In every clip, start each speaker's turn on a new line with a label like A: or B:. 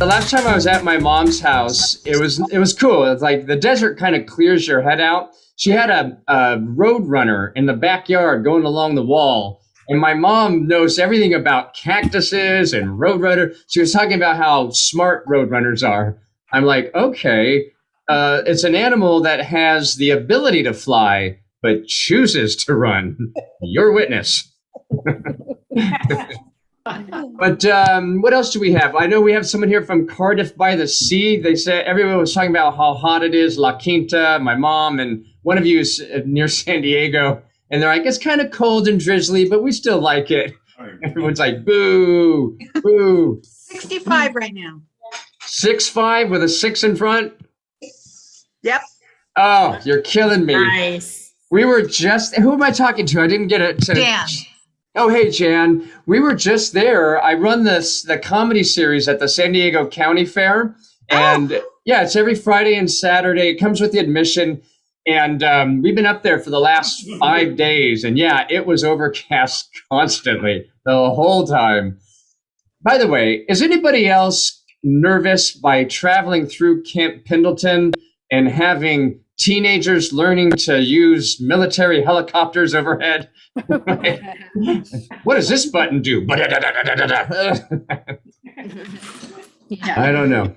A: The last time I was at my mom's house, it was cool. It's like the desert kind of clears your head out. She had a road runner in the backyard going along the wall. And my mom knows everything about cactuses and roadrunner. She was talking about how smart roadrunners are. I'm like, okay, it's an animal that has the ability to fly, but chooses to run. Your witness. But what else do we have? I know we have someone here from Cardiff by the Sea. They said everyone was talking about how hot it is. La Quinta, my mom, and one of you is near San Diego. And they're like, it's kind of cold and drizzly, but we still like it. Everyone's like, boo, boo.
B: 65 right now.
A: 6'5" with a 6 in front?
B: Yep.
A: Oh, you're killing me.
C: Nice.
A: We were just, who am I talking to? I didn't get it.
B: Dan.
A: Oh, hey, Jan. We were just there. I run the comedy series at the San Diego County Fair. And yeah, it's every Friday and Saturday. It comes with the admission. And we've been up there for the last 5 days. And yeah, it was overcast constantly the whole time. By the way, is anybody else nervous by traveling through Camp Pendleton and having teenagers learning to use military helicopters overhead? What does this button do? I don't know.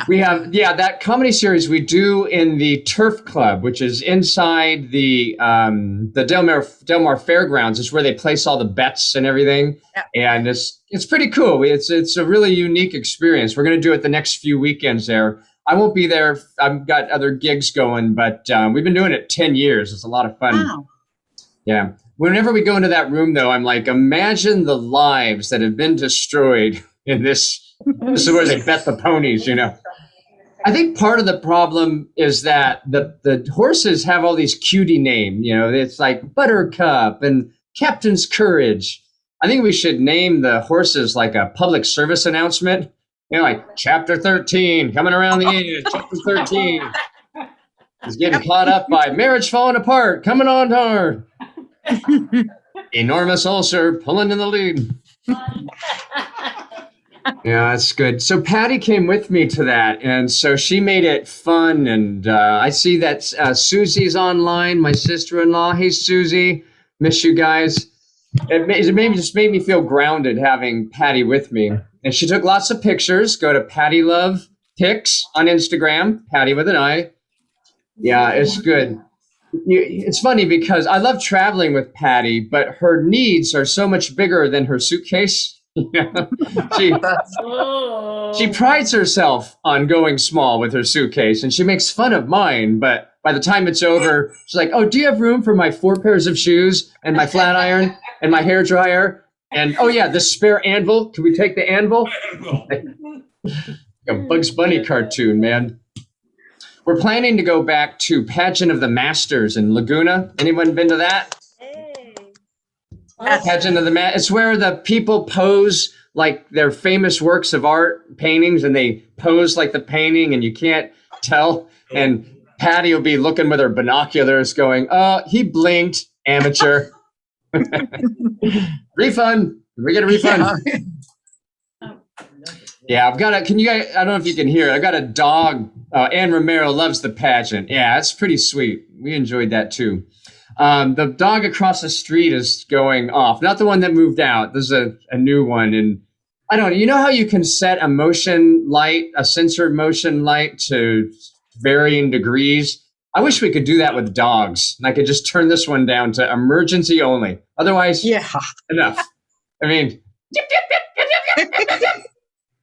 A: We have, that comedy series we do in the Turf Club, which is inside the Del Mar Fairgrounds. It's where they place all the bets and everything. Yeah. And it's pretty cool. It's a really unique experience. We're going to do it the next few weekends there. I won't be there. I've got other gigs going, but we've been doing it 10 years. It's a lot of fun. Wow. Yeah. Whenever we go into that room, though, I'm like, imagine the lives that have been destroyed in this. This is where they bet the ponies, you know. I think part of the problem is that the horses have all these cutie names. You know, it's like Buttercup and Captain's Courage. I think we should name the horses like a public service announcement. You know, like Chapter 13 coming around the edge. Chapter 13 is getting caught up by marriage falling apart, coming on hard. Enormous ulcer pulling in the lead. Yeah, that's good. So Patty came with me to that, and so she made it fun. And I see that Susie's online, my sister-in-law. Hey, Susie, miss you guys. It just made me feel grounded having Patty with me. And she took lots of pictures. Go to Patty Love Pics on Instagram, Patty with an I. Yeah, it's good. It's funny because I love traveling with Patty, but her needs are so much bigger than her suitcase. she prides herself on going small with her suitcase, and she makes fun of mine, but by the time it's over, she's like, oh, do you have room for my 4 pairs of shoes and my flat iron and my hair dryer? And oh yeah, the spare anvil. Can we take the anvil? A Bugs Bunny cartoon, man. We're planning to go back to Pageant of the Masters in Laguna. Anyone been to that? Pageant of the Masters. It's where the people pose like their famous works of art, paintings, and they pose like the painting, and you can't tell. And Patty will be looking with her binoculars, going, "Oh, he blinked, amateur." Refund. Can we get a refund? Yeah, I've got a. Can you guys? I don't know if you can hear it. I got a dog. Ann Romero loves the pageant. Yeah, it's pretty sweet. We enjoyed that too. The dog across the street is going off. Not the one that moved out. There's a new one. And I don't know. You know how you can set a motion light, a sensor motion light to varying degrees? I wish we could do that with dogs. And I could just turn this one down to emergency only. Otherwise, enough. I mean,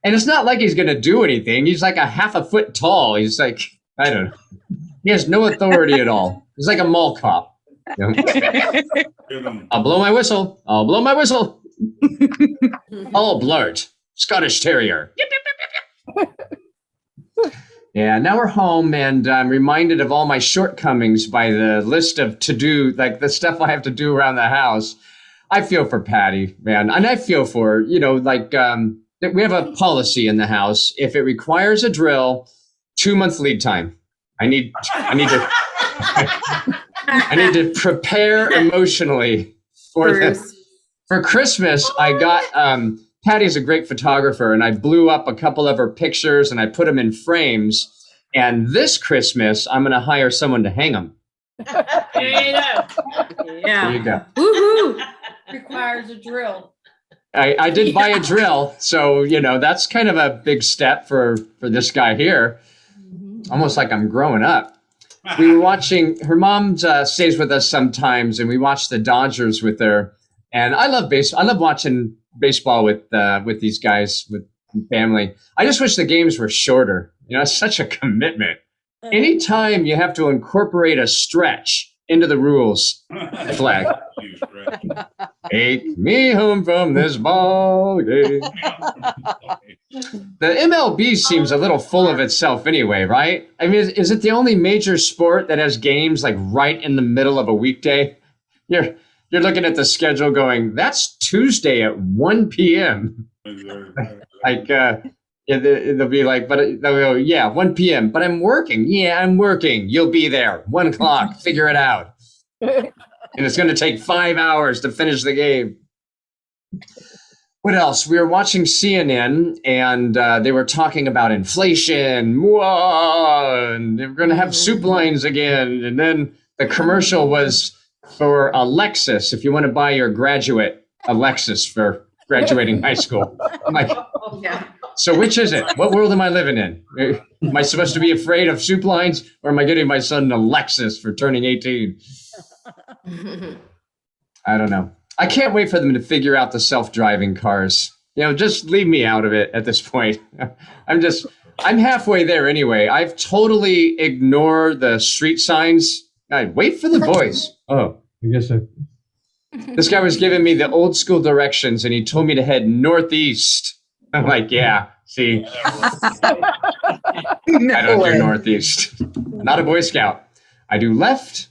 A: and it's not like he's going to do anything. He's like a half a foot tall. He's like, I don't know. He has no authority at all. He's like a mall cop. You know? I'll blow my whistle. I'll blow my whistle. All blurt. Scottish Terrier. Yeah, now we're home, and I'm reminded of all my shortcomings by the list of to-do, like the stuff I have to do around the house. I feel for Patty, man. And I feel for, you know, like we have a policy in the house. If it requires a drill, 2-month lead time. I need to prepare emotionally for this. For Christmas, I got Patty's a great photographer, and I blew up a couple of her pictures and I put them in frames. And this Christmas, I'm going to hire someone to hang them.
C: There you go.
A: There you go.
C: Woohoo! Requires a drill.
A: I did buy a drill, so that's kind of a big step for this guy here. Almost like I'm growing up. We were watching. Her mom stays with us sometimes, and we watch the Dodgers with her. And I love baseball. I love watching baseball with these guys, with family. I just wish the games were shorter. It's such a commitment. Anytime you have to incorporate a stretch into the rules, flag. Take me home from this ball game. The MLB seems a little full of itself anyway, right? I mean, is it the only major sport that has games like right in the middle of a weekday? You're looking at the schedule going, that's Tuesday at 1 p.m. Like, they'll be like, but they'll go, yeah, 1 p.m. But I'm working. Yeah, I'm working. You'll be there. 1 o'clock. Figure it out. And it's going to take 5 hours to finish the game. What else? We were watching CNN, and they were talking about inflation. Whoa, and they were going to have soup lines again. And then the commercial was for a Lexus, if you want to buy your graduate a Lexus for graduating high school. I'm like, so which is it? What world am I living in? Am I supposed to be afraid of soup lines, or am I getting my son a Lexus for turning 18? I don't know. I can't wait for them to figure out the self-driving cars. Just leave me out of it at this point. I'm halfway there anyway. I've totally ignored the street signs. I wait for the voice. Oh, I guess so. This guy was giving me the old school directions, and he told me to head northeast. I'm like, yeah, see, I don't do northeast. Not a Boy Scout. I do left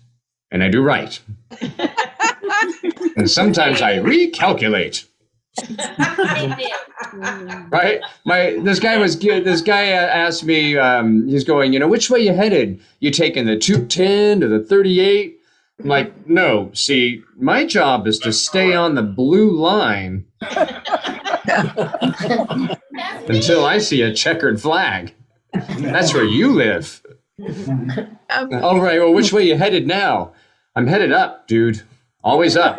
A: and I do right. And sometimes I recalculate. Right? This guy asked me, he's going, which way you headed? You taking the 210 to the 38? I'm like, no, see, my job is to stay on the blue line until I see a checkered flag. That's where you live. All right, well, which way you headed now? I'm headed up, dude. Always up.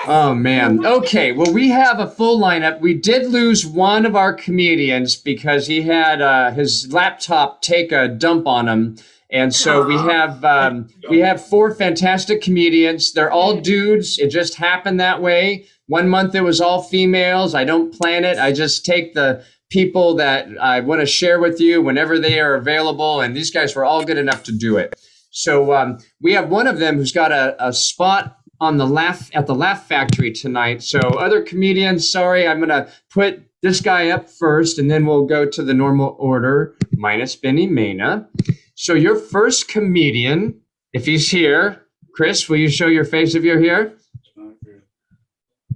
A: Oh, man. Okay, well, we have a full lineup. We did lose one of our comedians because he had his laptop take a dump on him. And so we have 4 fantastic comedians. They're all dudes. It just happened that way. 1 month it was all females. I don't plan it. I just take the people that I want to share with you whenever they are available. And these guys were all good enough to do it. So we have one of them who's got a spot on at the Laugh Factory tonight. So other comedians, sorry, I'm going to put this guy up first, and then we'll go to the normal order, minus Benny Mena. So your first comedian, if he's here, Chris, will you show your face if you're here?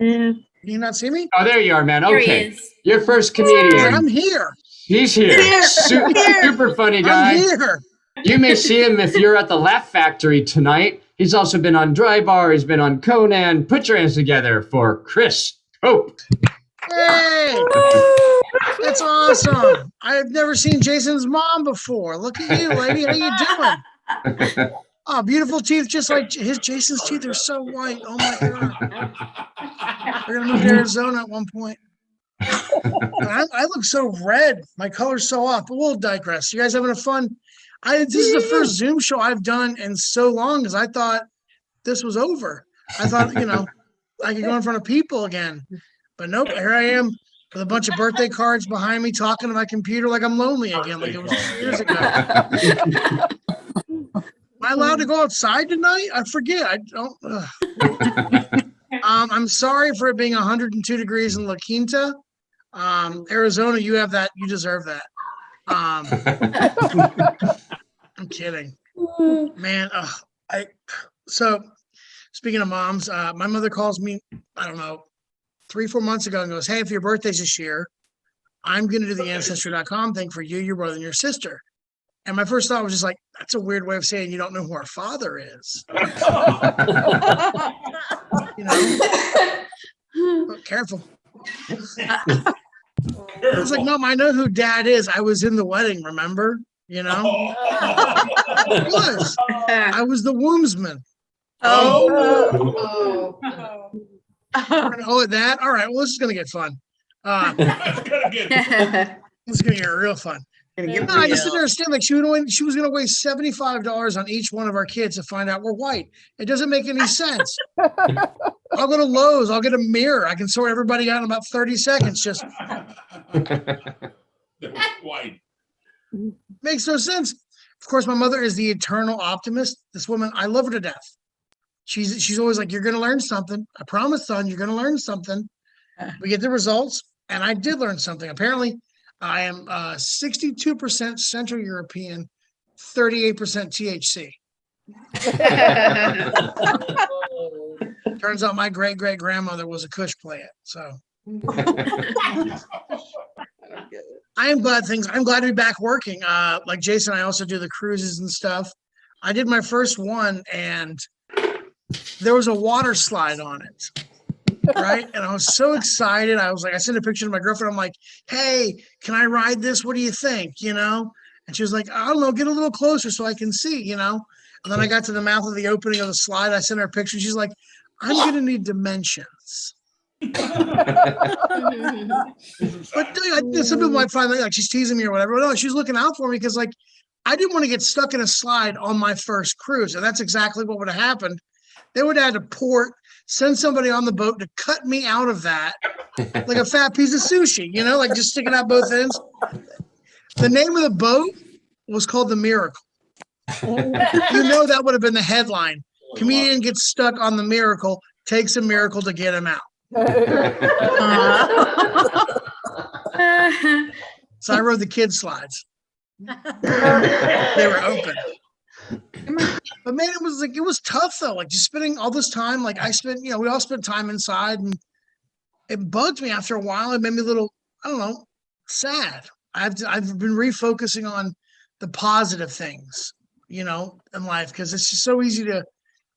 D: Can you not see me?
A: Oh, there you are, man.
C: Here he
A: Okay.
C: is.
A: Your first comedian.
D: I'm here.
A: He's here. Super funny guy.
D: I'm here.
A: You may see him if you're at the Laugh Factory tonight. He's also been on Dry Bar. He's been on Conan. Put your hands together for Chris Cope.
D: Hey, that's awesome. I've never seen Jason's mom before. Look at you, lady. How you doing? Oh, beautiful teeth, just like Jason's teeth are so white. Oh my God. We're gonna move to Arizona at one point. I look so red. My color's so off, but we'll digress. You guys having a fun? This is the first Zoom show I've done in so long because I thought this was over. I thought, I could go in front of people again. But nope, here I am with a bunch of birthday cards behind me talking to my computer like I'm lonely again, like it was years ago. Am I allowed to go outside tonight? I forget. I don't. I'm sorry for it being 102 degrees in La Quinta. Arizona, you have that. You deserve that. I'm kidding, man. So speaking of moms, my mother calls me, I don't know, 3-4 months ago and goes, hey, if your birthday's this year, I'm going to do the ancestry.com thing for you, your brother, and your sister. And my first thought was just like, that's a weird way of saying you don't know who our father is. You know, but careful. I was like, Mom, I know who Dad is. I was in the wedding, remember? You know, I was. I was the wombsman.
B: Oh.
D: Oh, that? All right. Well, this is going to get fun. This is going to get real fun.
B: Gonna get
D: No, I just didn't
B: real.
D: understand. Like she was going to waste $75 on each one of our kids to find out we're white. It doesn't make any sense. I'll go to Lowe's. I'll get a mirror. I can sort everybody out in about 30 seconds. Just
E: White.
D: makes no sense. Of course, my mother is the eternal optimist. This woman, I love her to death. She's always like, you're going to learn something. I promise, son, you're going to learn something. We get the results, and I did learn something. Apparently, I am 62% Central European, 38% THC. Turns out my great-great-grandmother was a Kush plant. So I'm glad to be back working. Like Jason, I also do the cruises and stuff. I did my first one, and there was a water slide on it. Right. And I was so excited. I was like, I sent a picture to my girlfriend. I'm like, hey, can I ride this? What do you think? You know? And she was like, I don't know, get a little closer so I can see, you know? And then I got to the mouth of the opening of the slide. I sent her a picture. She's like, I'm going to need dimensions. But some people might find like she's teasing me or whatever. But no, she's looking out for me because like I didn't want to get stuck in a slide on my first cruise. And that's exactly what would have happened. They would have had to port, send somebody on the boat to cut me out of that like a fat piece of sushi, you know, like just sticking out both ends. The name of the boat was called The Miracle. You know, that would have been the headline. Comedian gets stuck on the miracle, takes a miracle to get him out. So I rode the kid slides. They were open. But man, it was tough though. Like just spending all this time, like I spent, you know, we all spent time inside, and it bugged me after a while. It made me a little, I don't know, sad. I've been refocusing on the positive things, you know, in life, because it's just so easy to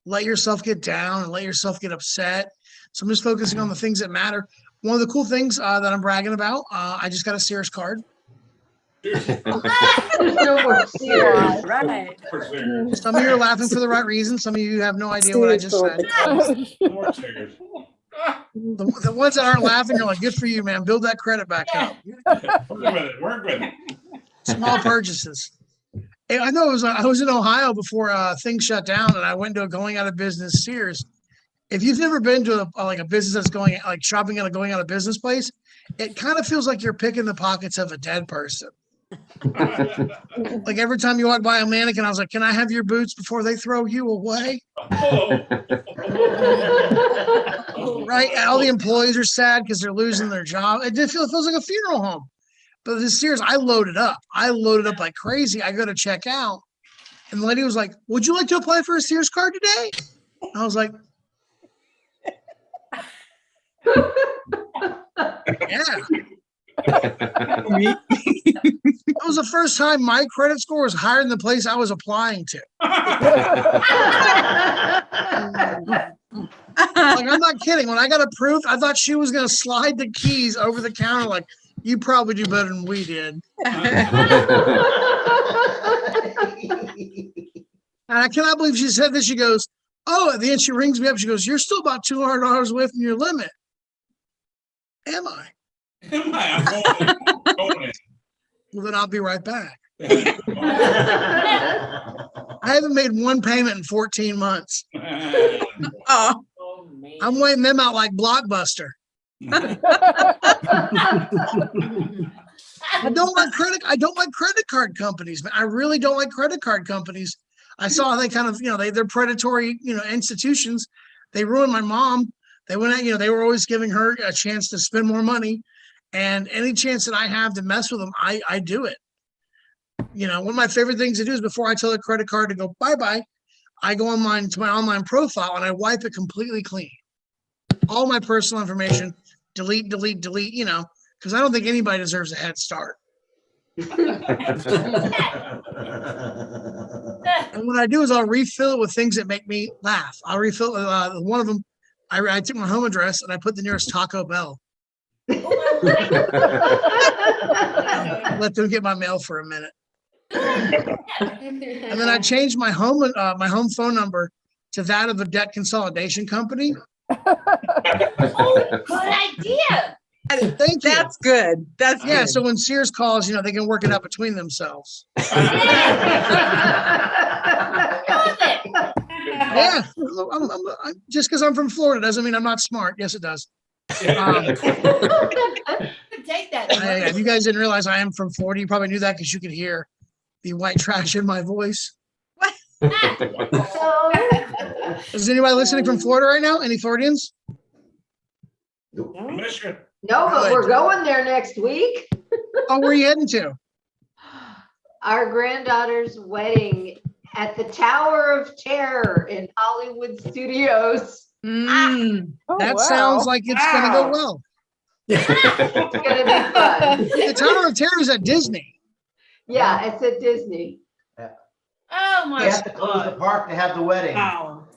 D: let yourself get down and let yourself get upset. So I'm just focusing on the things that matter. One of the cool things that I'm bragging about, I just got a Sears card.
B: Right.
D: Some of you are laughing for the right reason. Some of you have no idea what I just said. The ones that aren't laughing are like, good for you, man. Build that credit back up.
E: Work with it.
D: Small purchases. Hey, I know I was in Ohio before things shut down, and I went to a going out of business Sears. If you've never been to a business that's going like shopping at a going out of business place, it kind of feels like you're picking the pockets of a dead person. Like every time you walk by a mannequin, I was like, can I have your boots before they throw you away? Right? All the employees are sad because they're losing their job. It feels like a funeral home. But this Sears, I loaded up. Like crazy. I go to check out, and the lady was like, would you like to apply for a Sears card today? I was like, yeah. That was the first time my credit score was higher than the place I was applying to. Like, I'm not kidding. When I got approved, I thought she was going to slide the keys over the counter like, you probably do better than we did. And I cannot believe she said this. She goes, oh, at the end she rings me up. She goes, you're still about $200 away from your limit. Am I?
E: I'm going in.
D: Well, then I'll be right back. I haven't made one payment in 14 months.
B: Oh.
C: Oh, man.
D: I'm waiting them out like Blockbuster. I don't like credit card companies, man. I really don't like credit card companies. I saw they kind of, you know, they're predatory, you know, institutions. They ruined my mom. They went out, you know, they were always giving her a chance to spend more money. And any chance that I have to mess with them, I do it. You know, one of my favorite things to do is before I tell a credit card to go bye-bye, I go online to my online profile and I wipe it completely clean. All my personal information, delete, you know, because I don't think anybody deserves a head start. And what I do is I'll refill it with things that make me laugh. I'll refill one of them. I took my home address and I put the nearest Taco Bell. Let them get my mail for a minute. And then I changed my home phone number to that of a debt consolidation company.
C: Oh, good idea.
D: Thank you.
B: That's good. That's
D: Yeah,
B: good.
D: so when Sears calls, they can work it out between themselves. Yeah, just because I'm from Florida doesn't mean I'm not smart. Yes, it does.
C: Take that.
D: If you guys didn't realize I am from Florida, you probably knew that because you could hear the white trash in my voice. Is anybody listening from Florida right now? Any Floridians?
E: Michigan.
F: No, but we're going there next week.
D: Oh, where are you heading to?
F: Our granddaughter's wedding at the Tower of Terror in Hollywood Studios.
B: Mm.
D: That sounds like it's going to go well.
F: It's gonna be fun.
D: The Tower of Terror is at Disney.
F: Yeah, it's at Disney.
C: Oh my
G: They have to close the
C: God.
G: park to have the wedding.
C: Wow.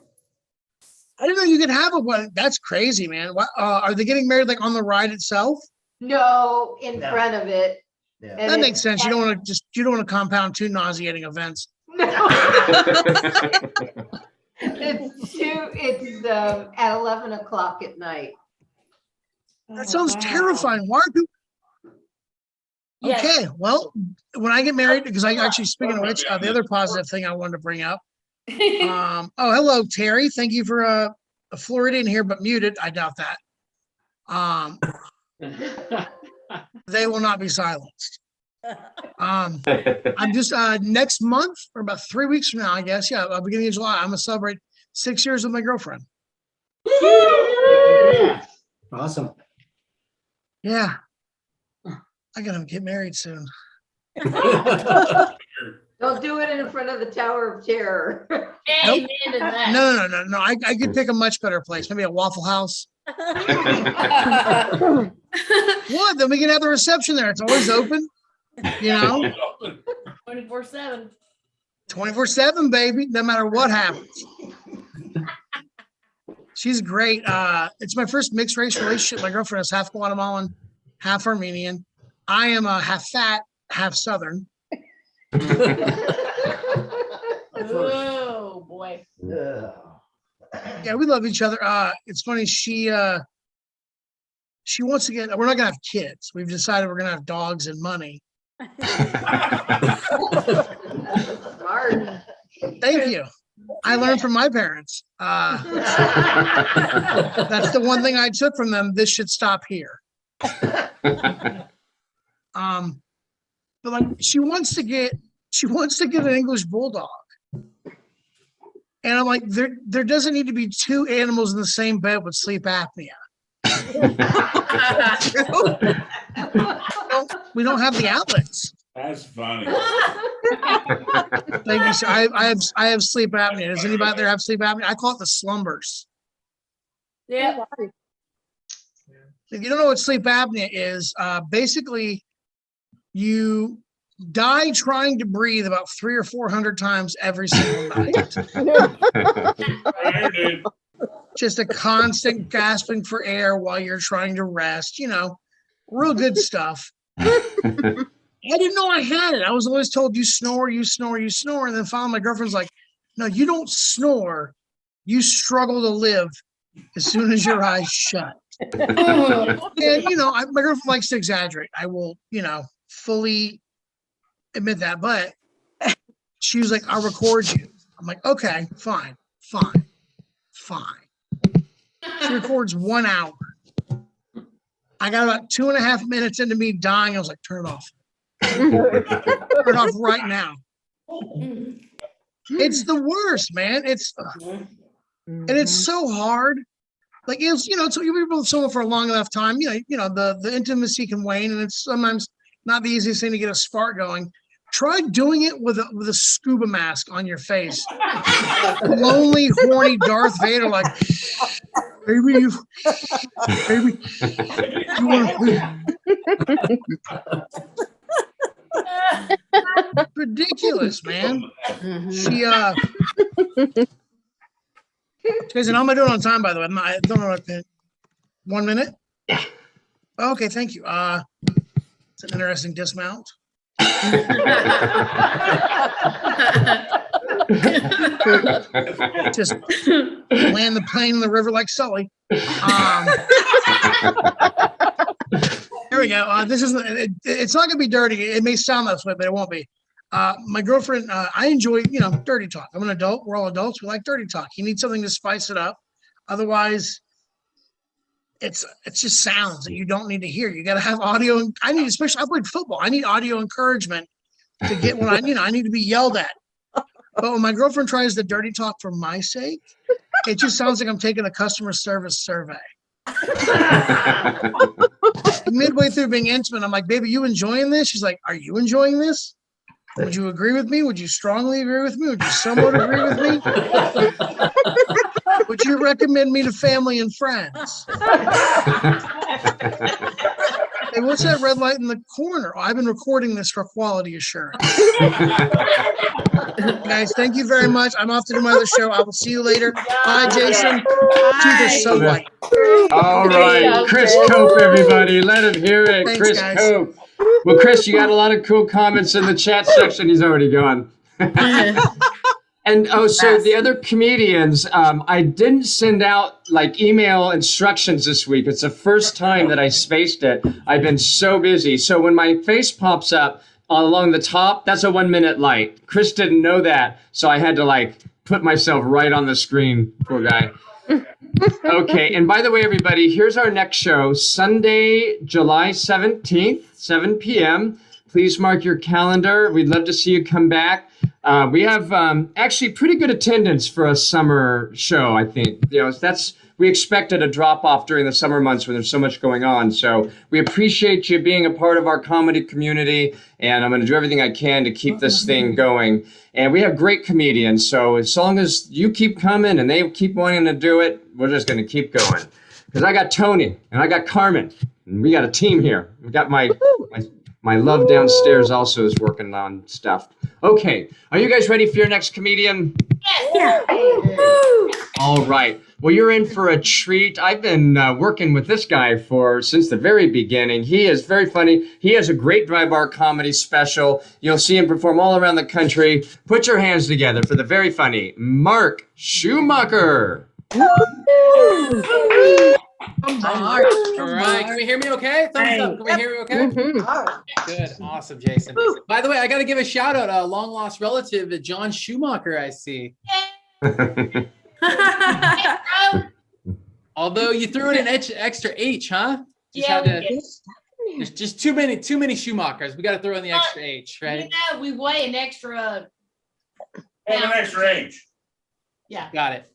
D: I didn't know you could have a wedding. That's crazy, man. Are they getting married like on the ride itself?
F: No, in
G: No.
F: front of it.
G: Yeah.
F: And
D: That
F: it-
D: makes sense. You don't want to compound two nauseating events.
F: No. It's at 11 o'clock at night.
D: That sounds terrifying. Why are people?
C: Yes.
D: Okay, well, when I get married, because I actually, speaking of which, the other positive thing I wanted to bring up. Oh, hello, Terry. Thank you for a Floridian here, but muted. I doubt that. They will not be silenced. I'm just next month or about 3 weeks from now, I guess. Yeah, beginning of July, I'm gonna celebrate 6 years with my girlfriend.
G: Awesome.
D: Yeah, I gotta get married soon.
F: Don't do it in front of the Tower of Terror.
C: Amen to that.
D: No. I could pick a much better place. Maybe a Waffle House. What? Then we can have the reception there. It's always open.
C: 24/7.
D: 24/7, baby. No matter what happens. She's great. It's my first mixed race relationship. My girlfriend is half Guatemalan, half Armenian. I am half fat, half Southern.
C: Oh boy.
D: Yeah, we love each other. It's funny. She wants to get. We're not gonna have kids. We've decided we're gonna have dogs and money.
F: Smart.
D: Thank you. I learned from my parents. That's the one thing I took from them. This should stop here. But like she wants to get an English bulldog. And I'm like, there doesn't need to be two animals in the same bed with sleep apnea. We don't have the outlets.
E: That's funny.
D: Thank you, sir. I have sleep apnea. Does anybody out there have sleep apnea? I call it the slumbers.
C: Yeah.
D: If you don't know what sleep apnea is, basically you die trying to breathe about 300 or 400 times every single night.
E: Right, dude.
D: Just a constant gasping for air while you're trying to rest, real good stuff. I didn't know I had it. I was always told you snore, you snore, you snore. And then finally my girlfriend's like, no, you don't snore. You struggle to live as soon as your eyes shut. And, my girlfriend likes to exaggerate. I will, fully admit that. But she was like, I'll record you. I'm like, okay, fine. She records 1 hour. I got about 2.5 minutes into me dying. I was like, turn it off. Turn it off right now. It's the worst, man. And it's so hard. Like it's, so you've been with someone for a long enough time, the intimacy can wane, and it's sometimes not the easiest thing to get a spark going. Try doing it with a scuba mask on your face. Lonely, horny Darth Vader, like, baby, you want to ridiculous, man. Jason, how am I doing on time, by the way? I don't know what 1 minute?
A: Yeah.
D: Okay, thank you. It's an interesting dismount. Just land the plane in the river like Sully. Here we go. This isn't. It's not gonna be dirty. It may sound that way, but it won't be. My girlfriend. I enjoy, dirty talk. I'm an adult. We're all adults. We like dirty talk. You need something to spice it up. Otherwise, it's just sounds that you don't need to hear. You got to have audio. I played football. I need audio encouragement to get what I need to be yelled at. But when my girlfriend tries the dirty talk for my sake, it just sounds like I'm taking a customer service survey. Midway through being intimate, I'm like, baby, you enjoying this? She's like, are you enjoying this? Would you agree with me? Would you strongly agree with me? Would you somewhat agree with me? Would you recommend me to family and friends? Hey, what's that red light in the corner? Oh, I've been recording this for quality assurance. Guys, thank you very much. I'm off to do my other show. I will see you later. Bye, Jason. Teeth are so white.
A: All right, Chris Cope, everybody. Let him hear it.
D: Thanks,
A: Chris
D: guys.
A: Cope. Well, Chris, you got a lot of cool comments in the chat section. He's already gone. And so the other comedians, I didn't send out like email instructions this week. It's the first time that I spaced it. I've been so busy. So when my face pops up along the top, that's a 1 minute light. Chris didn't know that. So I had to put myself right on the screen. Poor guy. Okay. And by the way, everybody, here's our next show, Sunday, July 17th, 7 p.m. Please mark your calendar. We'd love to see you come back. We have actually pretty good attendance for a summer show, I think. We expected a drop off during the summer months when there's so much going on. So we appreciate you being a part of our comedy community, and I'm going to do everything I can to keep this thing going. And we have great comedians. So as long as you keep coming and they keep wanting to do it, we're just going to keep going. Because I got Tony and I got Carmen, and we got a team here. We got my love downstairs also is working on stuff. Okay, are you guys ready for your next comedian?
C: Yes.
A: All right. Well, you're in for a treat. I've been working with this guy since the very beginning. He is very funny. He has a great dry bar comedy special. You'll see him perform all around the country. Put your hands together for the very funny Mark Schumacher.
H: All right, can we hear me okay? Thumbs up. Can we hear me okay? Good, awesome, Jason. By the way, I got to give a shout out, a long lost relative, John Schumacher, I see. Although you threw in an extra H, huh? There's just too many Schumachers. We got to throw in the extra H, right?
C: Yeah, we weigh an extra.
E: And an extra H.
C: Yeah.
H: Got it.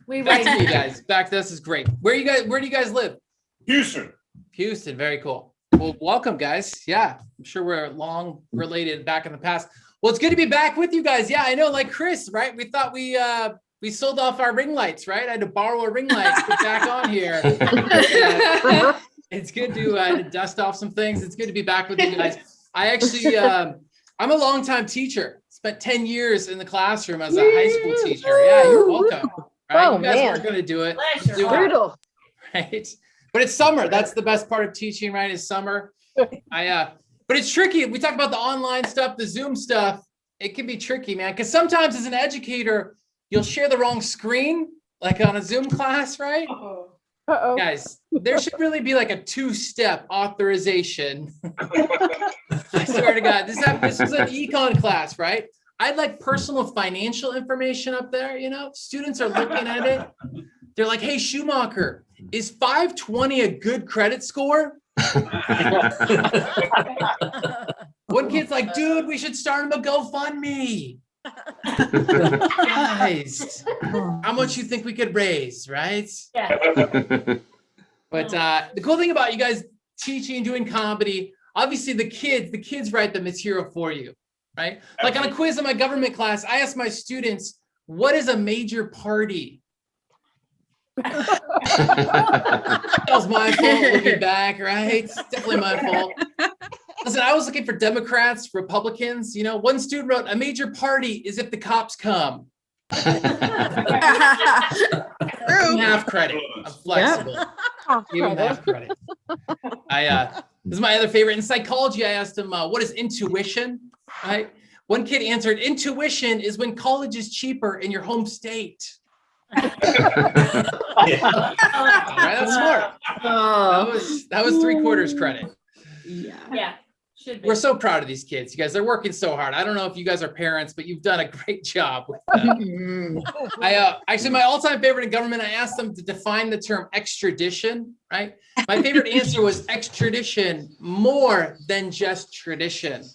C: We
H: Back
C: weigh.
H: to you guys. Back to this is great. Where do you guys live?
E: Houston.
H: Houston, very cool. Well, welcome, guys. Yeah, I'm sure we're long related back in the past. Well, it's good to be back with you guys. Yeah, I know, like Chris, right? We thought we sold off our ring lights, right? I had to borrow a ring light to get back on here. It's good to dust off some things. It's good to be back with you guys. I actually, I'm a longtime teacher. Spent 10 years in the classroom as a high school teacher. Yeah, you're welcome. Right? You guys weren't going to do it.
F: Brutal.
H: Right? But it's summer. That's the best part of teaching, right? Is summer. But it's tricky. We talk about the online stuff, the Zoom stuff. It can be tricky, man. Because sometimes as an educator, you'll share the wrong screen, like on a Zoom class, right?
C: Uh-oh.
H: Guys, there should really be like a 2-step authorization. I swear to God, this was an econ class, right? I had like personal financial information up there, students are looking at it. They're like, hey, Schumacher, is 520 a good credit score? One kid's like, dude, we should start him a GoFundMe. Guys, how much you think we could raise, right?
C: Yeah.
H: But the cool thing about you guys teaching, doing comedy, obviously the kids write the material for you, right? Like on a quiz in my government class, I asked my students, what is a major party? That was my fault looking back, right? It's definitely my fault. Listen, I was looking for Democrats, Republicans. One student wrote, a major party is if the cops come. Even half credit. I'm flexible. Even half credit. This is my other favorite. In psychology, I asked him, what is intuition? Right? One kid answered, intuition is when college is cheaper in your home state. Right, that's smart. That was 3/4 credit.
C: Yeah. Should be.
H: We're so proud of these kids. You guys, they're working so hard. I don't know if you guys are parents, but you've done a great job with that. Actually, my all-time favorite in government, I asked them to define the term extradition, right? My favorite answer was extradition, more than just tradition.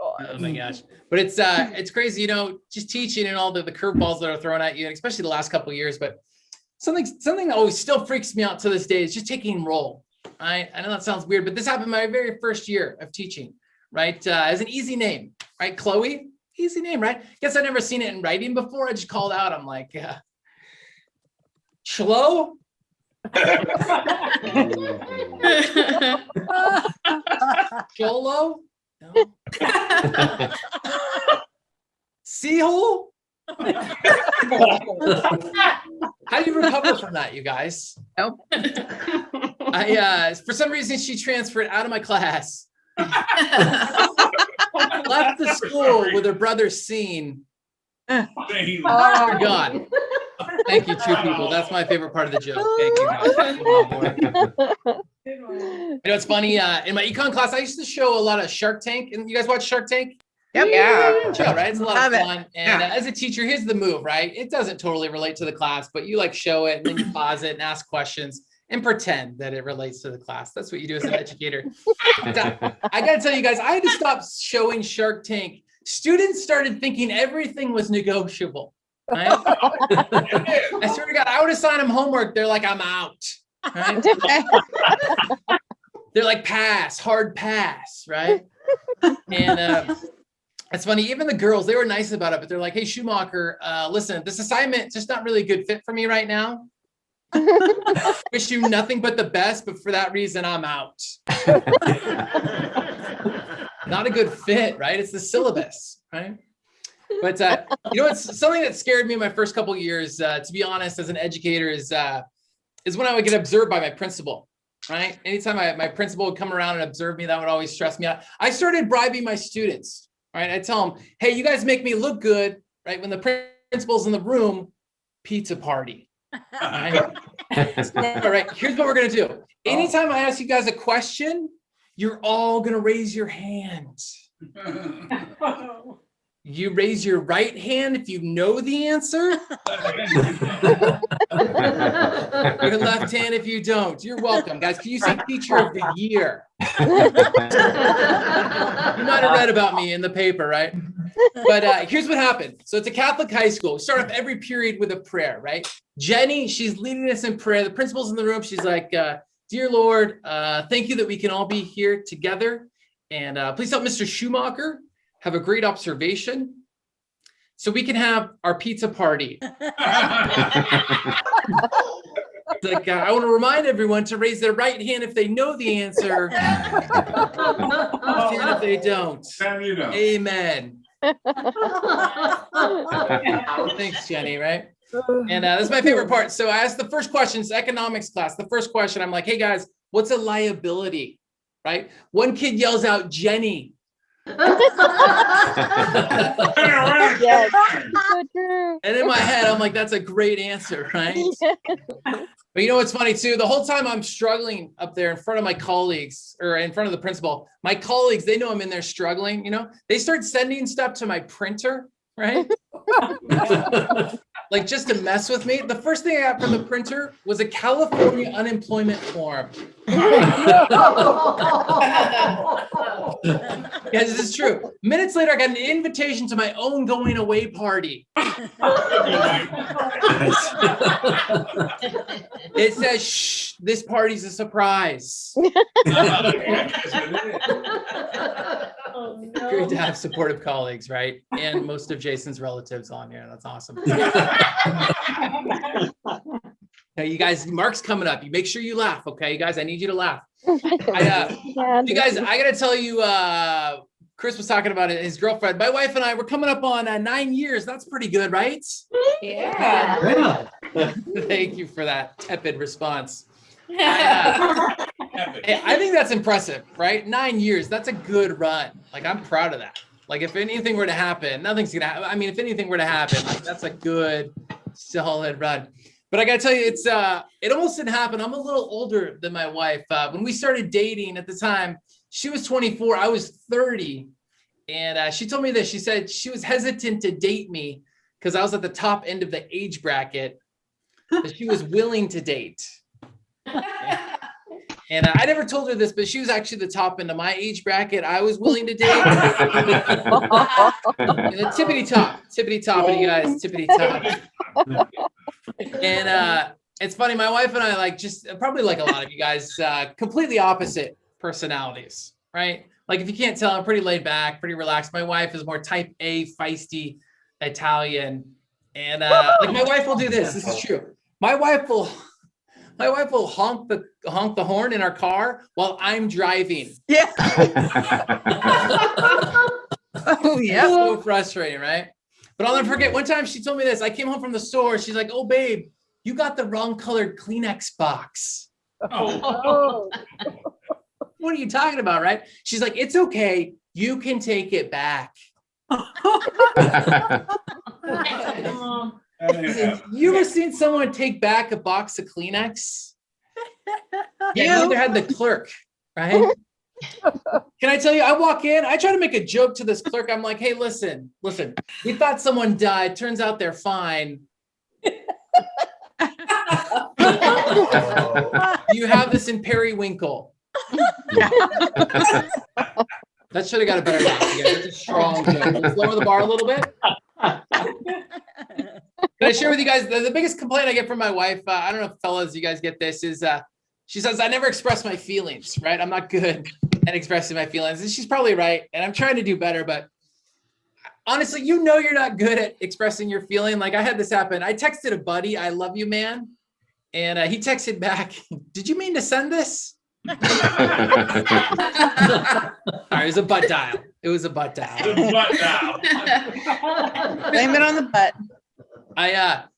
H: Oh my gosh. But it's crazy, you know, just teaching and all the curveballs that are thrown at you, and especially the last couple of years. But something that always still freaks me out to this day is just taking roll. Right? I know that sounds weird, but this happened my very first year of teaching, right? As an easy name, right? Chloe, easy name, right? Guess I've never seen it in writing before. I just called out. I'm like, Chlo? Cholo? No. Seahole? How do you recover from that, you guys?
B: Nope.
H: For some reason, she transferred out of my class. Left the school with her brother Scene. Oh, God. Thank you, true people. That's my favorite part of the joke. Thank you, guys. You know, it's funny. In my econ class, I used to show a lot of Shark Tank. And you guys watch Shark Tank?
B: Yep. Yeah.
H: Show, right? It's a lot
B: Love
H: of
B: it.
H: fun. And as a teacher, here's the move, right? It doesn't totally relate to the class, but you like show it and then you pause it and ask questions and pretend that it relates to the class. That's what you do as an educator. I got to tell you guys, I had to stop showing Shark Tank. Students started thinking everything was negotiable. Right? I swear to God, I would assign them homework. They're like, I'm out. Right? They're like, pass, hard pass, right? And it's funny, even the girls, they were nice about it, but they're like, hey, Schumacher, listen, this assignment just not really a good fit for me right now. Wish you nothing but the best, but for that reason, I'm out. Not a good fit, right? It's the syllabus, right? But you know, it's something that scared me in my first couple of years, to be honest, as an educator, is when I would get observed by my principal, right? Anytime my principal would come around and observe me, that would always stress me out. I started bribing my students, right? I tell them, hey, you guys make me look good, right? When the principal's in the room, pizza party. Right? All right, here's what we're gonna do. Anytime I ask you guys a question, you're all gonna raise your hand. You raise your right hand if you know the answer. Your left hand if you don't. You're welcome, guys. Can you say teacher of the year? You might have read about me in the paper, right? But here's what happened. So it's a Catholic high school. We start off every period with a prayer, right? Jenny, she's leading us in prayer. The principal's in the room. She's like, dear Lord, thank you that we can all be here together. And please help Mr. Schumacher have a great observation so we can have our pizza party. Like, I want to remind everyone to raise their right hand if they know the answer. Left hand if they don't. Amen. Thanks, Jenny, right? And that's my favorite part. So I asked the first question, it's economics class. The first question, I'm like, hey guys, what's a liability, right? One kid yells out, Jenny.
I: Yes. So true.
H: And in my head, I'm like, that's a great answer, right? But you know what's funny too? The whole time I'm struggling up there in front of my colleagues or in front of the principal, my colleagues, they know I'm in there struggling, you know? They start sending stuff to my printer, right? Like just to mess with me. The first thing I got from the printer was a California unemployment form. Yes, this is true. Minutes later, I got an invitation to my own going away party. It says, shh, this party's a surprise.
C: Oh, no.
H: Great to have supportive colleagues, right? And most of Jason's relatives on here. That's awesome. Now, you guys, Mark's coming up. You make sure you laugh, okay? You guys, I need you to laugh. You guys, I got to tell you, Chris was talking about it, his girlfriend. My wife and I were coming up on 9 years. That's pretty good, right?
C: Yeah.
G: Yeah.
H: Thank you for that tepid response. I think that's impressive, right? 9 years, that's a good run. Like, I'm proud of that. Like, if anything were to happen, nothing's gonna happen. I mean, if anything were to happen, like, that's a good, solid run. But I gotta tell you, it almost didn't happen. I'm a little older than my wife. When we started dating at the time, she was 24, I was 30. And she told me this. She said she was hesitant to date me because I was at the top end of the age bracket that she was willing to date. And I never told her this, but she was actually the top end of my age bracket I was willing to date. The tippity top of you guys, tippity top. And it's funny, my wife and I, like, just probably like a lot of you guys, completely opposite personalities, right? Like, if you can't tell, I'm pretty laid back, pretty relaxed. My wife is more type A, feisty Italian. And like, my wife will do this. This is true. My wife will honk the horn in our car while I'm driving.
B: Yeah. Oh, yeah.
H: So frustrating, right? But I'll never forget, one time she told me this. I came home from the store. She's like, "Oh, babe, you got the wrong colored Kleenex box."
I: Oh.
H: What are you talking about, right? She's like, "It's okay. You can take it back." You ever seen someone take back a box of Kleenex? Yeah, neither had the clerk, right? Can I tell you, I walk in, I try to make a joke to this clerk. I'm like, "Hey, listen, we thought someone died. Turns out they're fine. You have this in periwinkle." That should have got a better joke. That's a strong joke. Let's lower the bar a little bit. Can I share with you guys the biggest complaint I get from my wife? I don't know if fellas, you guys get this, is she says, "I never express my feelings," right? I'm not good at expressing my feelings. And she's probably right. And I'm trying to do better. But honestly, you're not good at expressing your feeling. Like, I had this happen. I texted a buddy, "I love you, man." And he texted back, "Did you mean to send this?" All right, it was a butt dial.
E: The butt dial.
B: Blame it on the butt.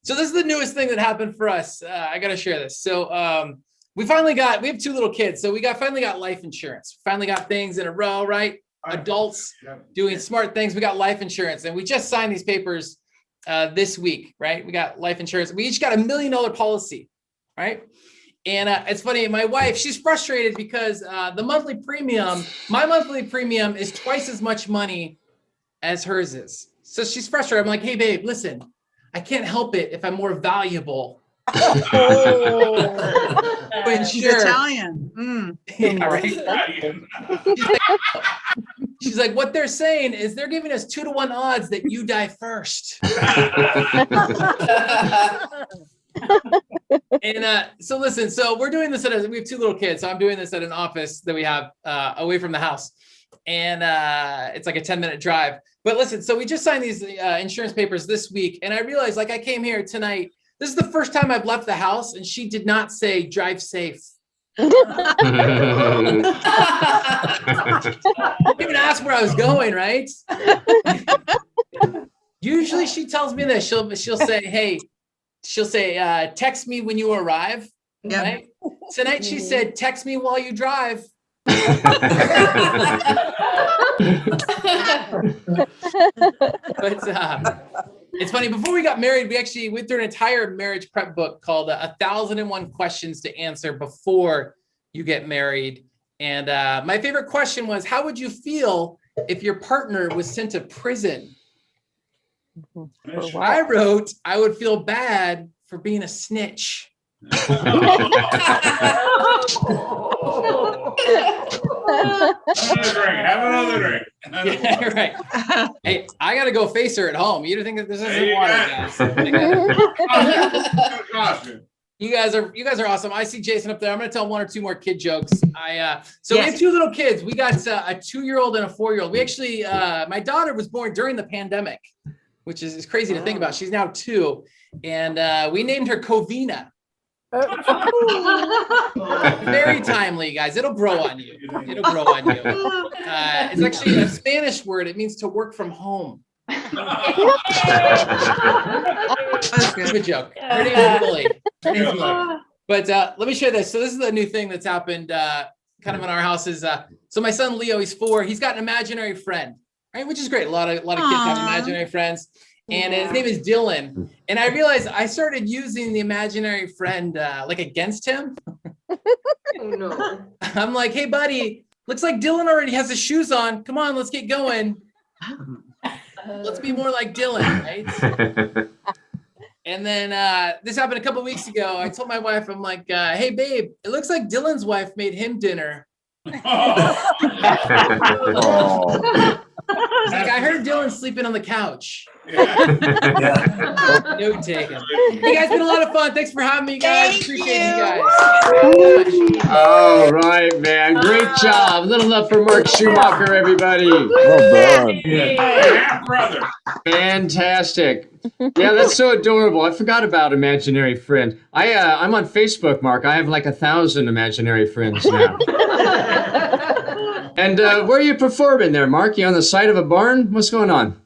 H: So this is the newest thing that happened for us. I got to share this. So we have 2 little kids. So we finally got life insurance. Finally got things in a row, right? Adults doing smart things. We got life insurance, and we just signed these papers this week, right? We got life insurance. We each got $1 million policy, right? And it's funny, my wife, she's frustrated because my monthly premium is twice as much money as hers is. So she's frustrated. I'm like, "Hey, babe, listen, I can't help it if I'm more valuable."
B: She's Italian. Mm.
H: Yeah, right? She's like, "What they're saying is they're giving us 2-to-1 odds that you die first." And so listen, so we're doing this we have 2 little kids. So I'm doing this at an office that we have away from the house. And it's like a 10-minute drive. But listen, so we just signed these insurance papers this week. And I realized, like, I came here tonight. This is the first time I've left the house, and she did not say drive safe. I didn't even ask where I was going, right? Usually she tells me this. She'll say, "Hey," she'll say, "Text me when you arrive."
B: Yeah.
H: Right? Tonight she said, "Text me while you drive." But it's funny, before we got married, we went through an entire marriage prep book called 1,001 Questions to Answer Before You Get Married. And my favorite question was, how would you feel if your partner was sent to prison? I wrote, I would feel bad for being a snitch.
E: Have another drink.
H: Yeah, right. Hey, I gotta go face her at home. You don't think that this isn't water, guys? You guys are awesome. I see Jason up there. I'm gonna tell 1 or 2 more kid jokes. We have 2 little kids. We got a 2-year-old and a 4-year-old. We actually, my daughter was born during the pandemic, which is crazy to think about. She's now 2, and we named her Covina. Very timely, guys. It'll grow on you. It'll grow on you. It's actually a Spanish word. It means to work from home.
B: That's
H: It's
B: good.
H: a joke. Her name is Lily. Her name's Lily. But let me share this. So this is a new thing that's happened kind of in our house is, so my son Leo, he's 4. He's got an imaginary friend, right? Which is great. A lot of kids have
B: Aw.
H: imaginary friends. And his name is Dylan. And I realized I started using the imaginary friend like against him.
F: Oh, no.
H: I'm like, hey, buddy, looks like Dylan already has his shoes on. Come on, let's get going. Let's be more like Dylan, right? And then this happened a couple of weeks ago. I told my wife, I'm like, hey, babe, it looks like Dylan's wife made him dinner. She's like, I heard Dylan sleeping on the couch. No taken. Hey guys, been a lot of fun. Thanks for having me, guys.
B: Thank
H: Appreciate you
B: you.
H: guys.
A: All right, man. Great job. A little love for Mark Schumacher, everybody.
I: Yeah, brother.
A: Fantastic. Yeah, that's so adorable. I forgot about imaginary friend. I'm on Facebook, Mark. I have like 1,000 imaginary friends now. And where are you performing there, Mark? You on the side of a barn? What's going on?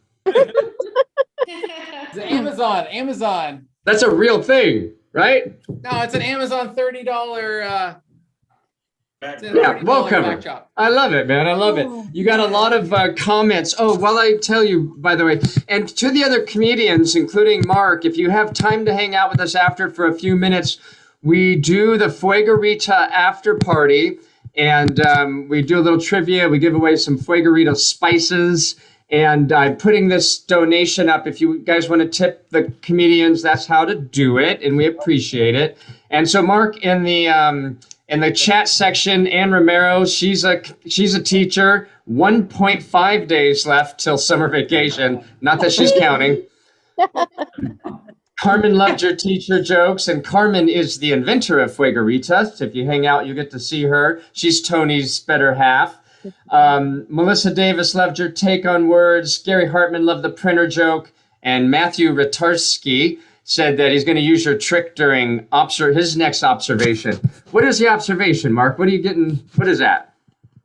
H: It's Amazon.
A: That's a real thing, right?
H: No, it's an Amazon $30. It's a
A: Yeah,
H: $30
A: welcome.
H: backdrop.
A: I love it, man. I love it. You got a lot of comments. Oh, well, I tell you, by the way, and to the other comedians, including Mark, if you have time to hang out with us after for a few minutes, we do the Fuegarita after party, and we do a little trivia. We give away some Fuegarita spices, and I'm putting this donation up. If you guys want to tip the comedians, that's how to do it, and we appreciate it. And so, Mark, in the chat section, Ann Romero, she's a teacher. 1.5 days left till summer vacation. Not that she's counting. Carmen loved your teacher jokes, and Carmen is the inventor of Fuegarita. So if you hang out, you get to see her. She's Tony's better half. Melissa Davis loved your take on words. Gary Hartman loved the printer joke. And Matthew Ratarski said that he's going to use your trick during his next observation. What is the observation, Mark? What are you getting? What is that?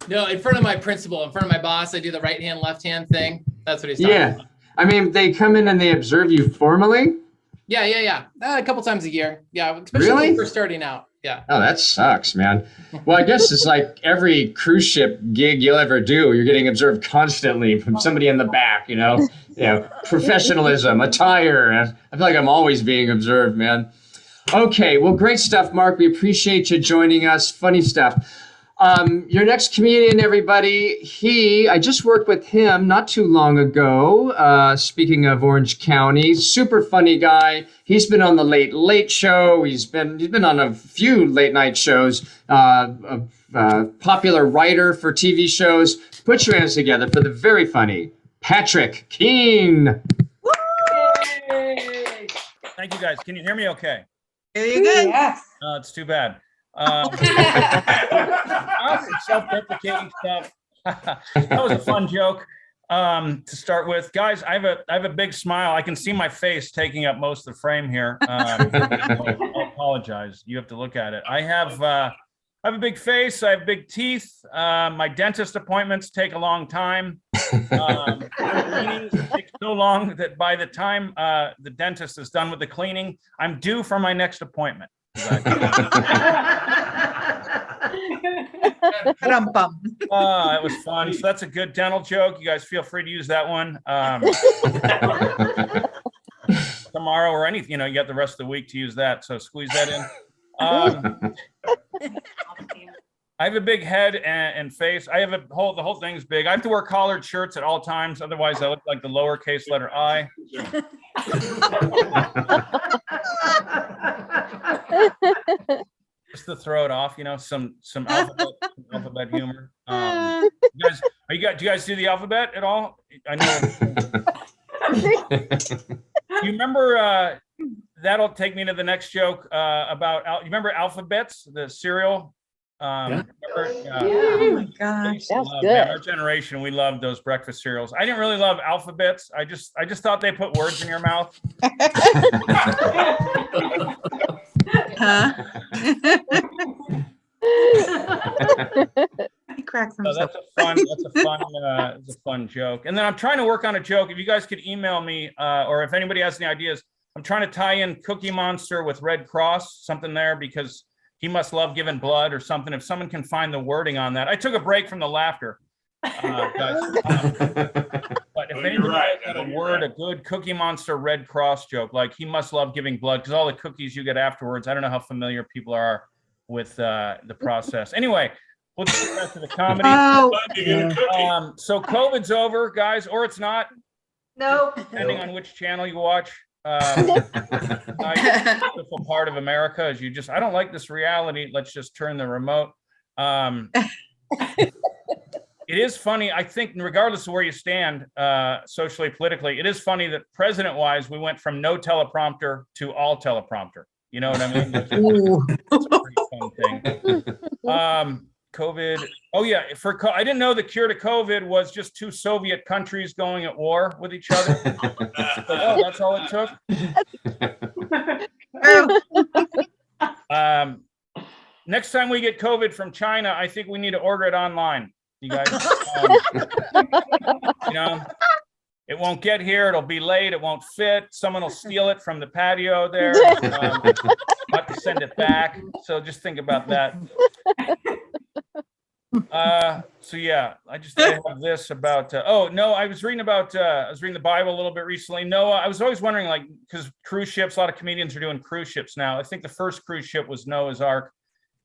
H: No, in front of my principal, in front of my boss, I do the right hand, left hand thing. That's what he's talking about.
A: I mean, they come in and they observe you formally?
H: Yeah. A couple times a year. Yeah, especially
A: Really?
H: when we're starting out. Yeah.
A: Oh, that sucks, man. Well, I guess it's like every cruise ship gig you'll ever do, you're getting observed constantly from somebody in the back, professionalism, attire. I feel like I'm always being observed, man. Okay, well, great stuff, Mark. We appreciate you joining us. Funny stuff. Your next comedian, everybody, I just worked with him not too long ago. Speaking of Orange County, super funny guy. He's been on the Late Late Show. He's been on a few late night shows. Popular writer for TV shows. Put your hands together for the very funny Patrick Keane.
J: Thank you, guys. Can you hear me okay?
B: Are you good?
C: Yes.
J: It's too bad. Self-deprecating stuff. That was a fun joke to start with, guys. I have a big smile. I can see my face taking up most of the frame here. I apologize. You have to look at it. I have a big face. I have big teeth. My dentist appointments take a long time. Cleanings take so long that by the time the dentist is done with the cleaning, I'm due for my next appointment. It was fun. So that's a good dental joke. You guys feel free to use that one tomorrow or anything. You got the rest of the week to use that. So squeeze that in. I have a big head and face. The whole thing's big. I have to wear collared shirts at all times. Otherwise, I look like the lowercase letter I. Just to throw it off, some alphabet humor. Do you guys do the alphabet at all? I know. You remember? That'll take me to the next joke about. You remember Alphabets, the cereal?
B: Oh my gosh,
J: that's good. Our generation, we loved those breakfast cereals. I didn't really love Alphabets. I just thought they put words in your mouth.
B: He cracks
J: So
B: himself.
J: that's a fun joke. And then I'm trying to work on a joke. If you guys could email me, or if anybody has any ideas, I'm trying to tie in Cookie Monster with Red Cross, something there, because he must love giving blood or something. If someone can find the wording on that. I took a break from the laughter, guys. But if anybody has a word, a good Cookie Monster Red Cross joke, like he must love giving blood, because all the cookies you get afterwards, I don't know how familiar people are with the process. Anyway, we'll just get back to the comedy. So COVID's over, guys, or it's not.
F: Nope.
J: Depending on which channel you watch. Beautiful part of America is you just, I don't like this reality. Let's just turn the remote. It is funny. I think regardless of where you stand socially, politically, it is funny that president-wise, we went from no teleprompter to all teleprompter. You know what I mean? That's a pretty fun thing. COVID. Oh yeah, I didn't know the cure to COVID was just two Soviet countries going at war with each other. Oh, that's all it took. Next time we get COVID from China, I think we need to order it online. You guys, you know, it won't get here. It'll be late. It won't fit. Someone will steal it from the patio there. Have to send it back. So just think about that. So yeah, I have this about oh no, I was reading the Bible a little bit recently. Noah, I was always wondering, like, because cruise ships, a lot of comedians are doing cruise ships now. I think the first cruise ship was Noah's Ark,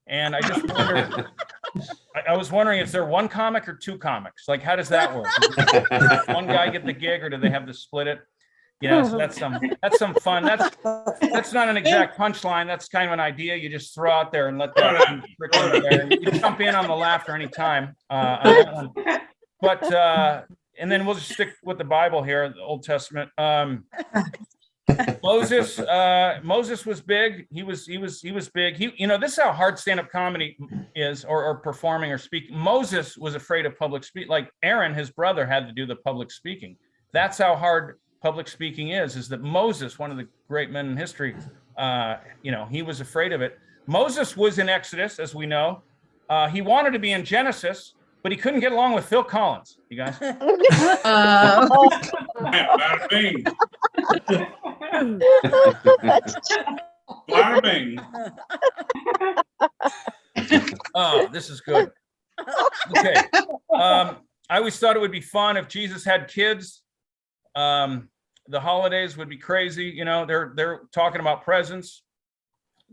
J: and I just wondered, I was wondering, is there one comic or two comics? Like, how does that work? Does one guy get the gig, or do they have to split it? You know, so that's some fun. That's not an exact punchline. That's kind of an idea you just throw out there and let that trickle in there. You can jump in on the laughter anytime on that one. But and then we'll just stick with the Bible here, the Old Testament. Moses was big. He was big. You know, this is how hard stand-up comedy is, or performing or speaking. Moses was afraid of public speak. Like Aaron, his brother, had to do the public speaking. That's how hard public speaking is that Moses, one of the great men in history, you know, he was afraid of it. Moses was in Exodus, as we know. He wanted to be in Genesis, but he couldn't get along with Phil Collins. You guys.
K: Bada bing. Bada bing.
J: Oh, this is good. Okay. I always thought it would be fun if Jesus had kids. The holidays would be crazy. You know, they're talking about presents.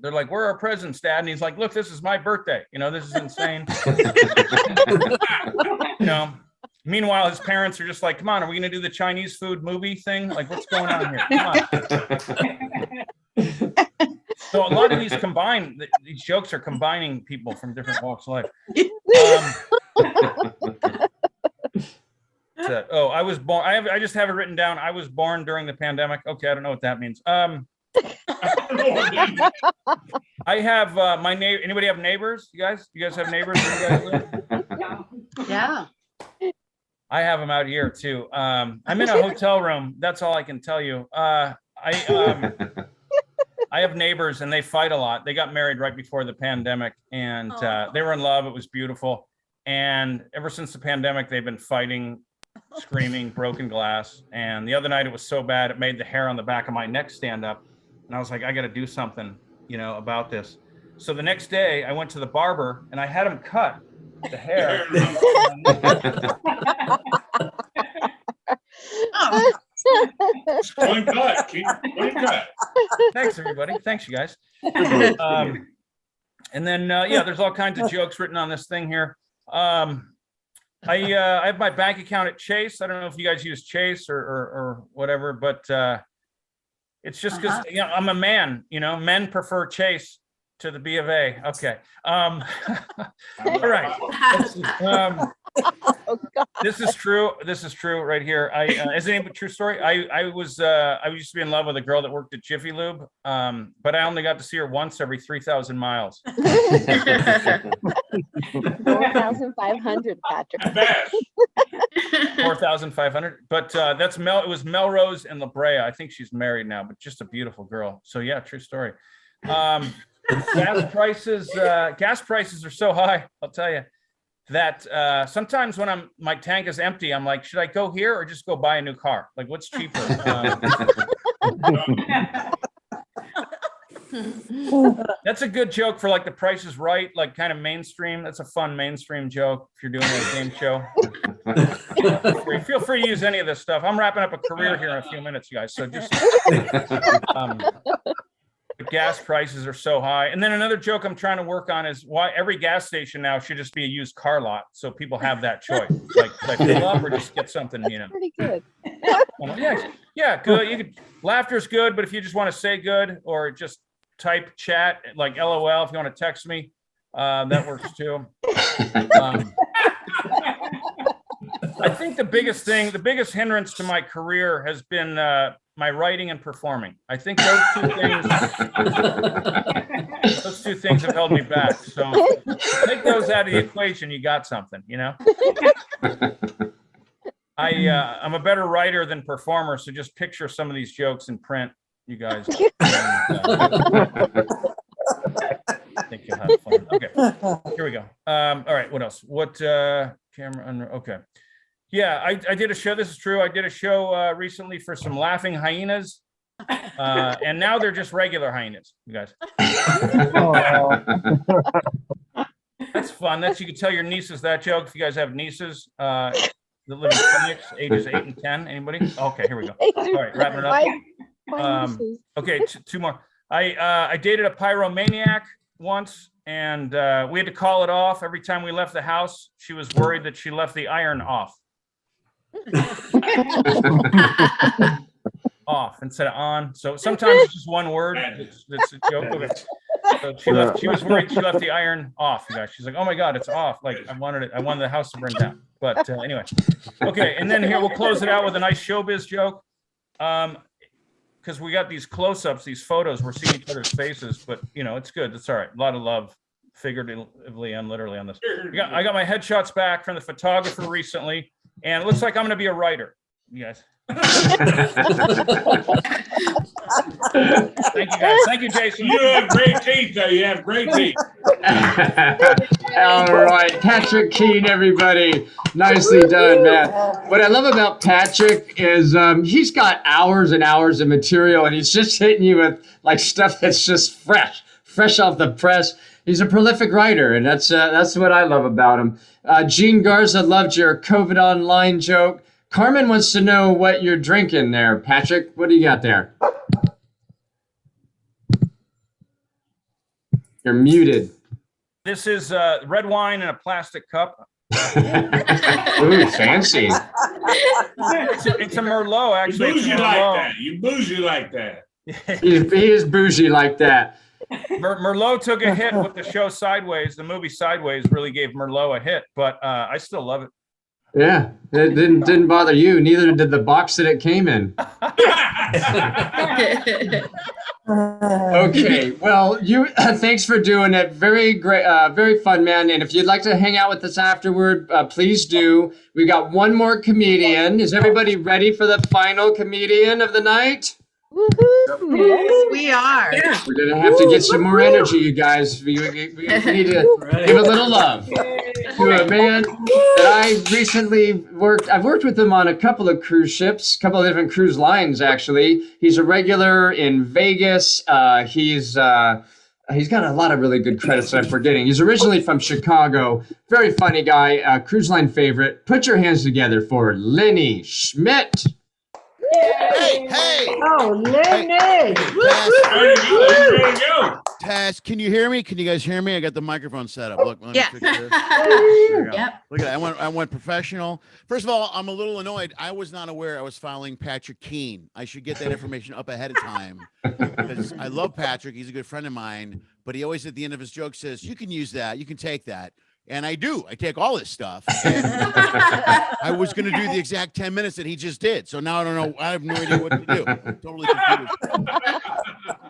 J: They're like, "Where are our presents, Dad?" And he's like, "Look, this is my birthday. You know, this is insane." You know, meanwhile, his parents are just like, "Come on, are we going to do the Chinese food movie thing? Like, what's going on here? Come on." So a lot of these jokes are combining people from different walks of life. Oh, I was born. I just have it written down. I was born during the pandemic. Okay, I don't know what that means. I have my neighbor. Anybody have neighbors? You guys have neighbors?
F: Yeah.
J: I have them out here too. I'm in a hotel room. That's all I can tell you. I have neighbors, and they fight a lot. They got married right before the pandemic, and they were in love. It was beautiful. And ever since the pandemic, they've been fighting, screaming, broken glass. And the other night, it was so bad, it made the hair on the back of my neck stand up. And I was like, I got to do something, you know, about this. So the next day, I went to the barber, and I had him cut the hair.
K: Clean cut, Keane. Clean cut.
J: Thanks, everybody. Thanks, you guys. And then, yeah, there's all kinds of jokes written on this thing here. I have my bank account at Chase. I don't know if you guys use Chase or whatever, but it's just because you know, I'm a man. You know, men prefer Chase to the B of A. Okay. All right.
I: Oh, God.
J: This is true. This is true right here. Is it a true story? I used to be in love with a girl that worked at Jiffy Lube, but I only got to see her once every 3,000 miles.
I: 4,500, Patrick.
J: 4,500. But it was Melrose and La Brea. I think she's married now, but just a beautiful girl. So yeah, true story. gas prices are so high, I'll tell you, that sometimes when my tank is empty, I'm like, should I go here or just go buy a new car? Like, what's cheaper? That's a good joke for like The Price is Right, like kind of mainstream. That's a fun mainstream joke if you're doing a game show. Feel free to use any of this stuff. I'm wrapping up a career here in a few minutes, you guys. So just the gas prices are so high. And then another joke I'm trying to work on is why every gas station now should just be a used car lot, so people have that choice. Like fill up or just get something, you know.
I: Pretty good.
J: Yeah, good. You could, laughter's good, but if you just want to say good or just type chat like LOL if you want to text me, that works too. I think the biggest hindrance to my career has been my writing and performing. I think those two things have held me back. So take those out of the equation, you got something, you know. I'm a better writer than performer, so just picture some of these jokes in print, you guys. I think you'll have fun. Okay, here we go. All right, what else? What camera under? Okay. Yeah, I did a show. This is true. I did a show recently for some laughing hyenas, and now they're just regular hyenas, you guys. That's fun. You can tell your nieces that joke if you guys have nieces that live in Phoenix, ages 8 and 10. Anybody? Okay, here we go. All right, wrapping it up. Okay, two more. I dated a pyromaniac once, and we had to call it off every time we left the house. She was worried that she left the iron off. Off instead of on. So sometimes it's just one word. It's a joke. Okay. So she was worried she left the iron off, you guys. She's like, oh my God, it's off. Like I wanted the house to burn down. But anyway. Okay, and then here we'll close it out with a nice showbiz joke. Because we got these close-ups, these photos, we're seeing each other's faces, but you know, it's good. It's all right. A lot of love, figuratively and literally on this. I got my headshots back from the photographer recently, and it looks like I'm going to be a writer. You guys. Thank you, guys. Thank you, Jason.
K: You have great teeth, though. You have great teeth.
A: All right, Patrick Keane, everybody. Nicely done, man. What I love about Patrick is he's got hours and hours of material, and he's just hitting you with like stuff that's just fresh off the press. He's a prolific writer, and that's what I love about him. Gene Garza loved your COVID online joke. Carmen wants to know what you're drinking there, Patrick. What do you got there? You're muted.
J: This is red wine in a plastic cup.
A: Ooh, fancy.
J: It's a Merlot, actually.
K: You bougie like that. You bougie like that.
A: He is bougie like that.
J: Merlot took a hit with the show Sideways. The movie Sideways really gave Merlot a hit, but I still love it.
A: Yeah, it didn't bother you. Neither did the box that it came in. Okay, well, thanks for doing it. Very great, very fun, man. And if you'd like to hang out with us afterward, please do. We got one more comedian. Is everybody ready for the final comedian of the night?
B: Yes, we are.
A: We're gonna have to get some more energy, you guys. We need to give a little love to a man that I recently worked. I've worked with him on a couple of cruise ships, a couple of different cruise lines, actually. He's a regular in Vegas. He's got a lot of really good credits that I'm forgetting. He's originally from Chicago. Very funny guy, cruise line favorite. Put your hands together for Lenny Schmidt.
L: Hey!
F: Oh, Lenny!
L: Taz, can you hear me? Can you guys hear me? I got the microphone set up. Look, let me fix this.
F: Yep.
L: Look at that. I went professional. First of all, I'm a little annoyed. I was not aware I was following Patrick Keane. I should get that information up ahead of time because I love Patrick. He's a good friend of mine, but he always at the end of his joke says, "You can use that. You can take that." And I do. I take all this stuff. I was going to do the exact 10 minutes that he just did. So now I don't know. I have no idea what to do. Totally confused.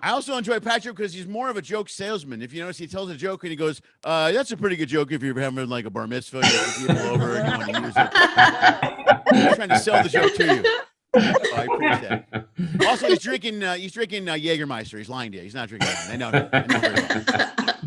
L: I also enjoy Patrick because he's more of a joke salesman. If you notice, he tells a joke and he goes, that's a pretty good joke if you're having like a bar mitzvah, you have people over and you want to use it. He's trying to sell the joke to you. So I appreciate that. Also, he's drinking Jägermeister. He's lying to you. He's not drinking that. I know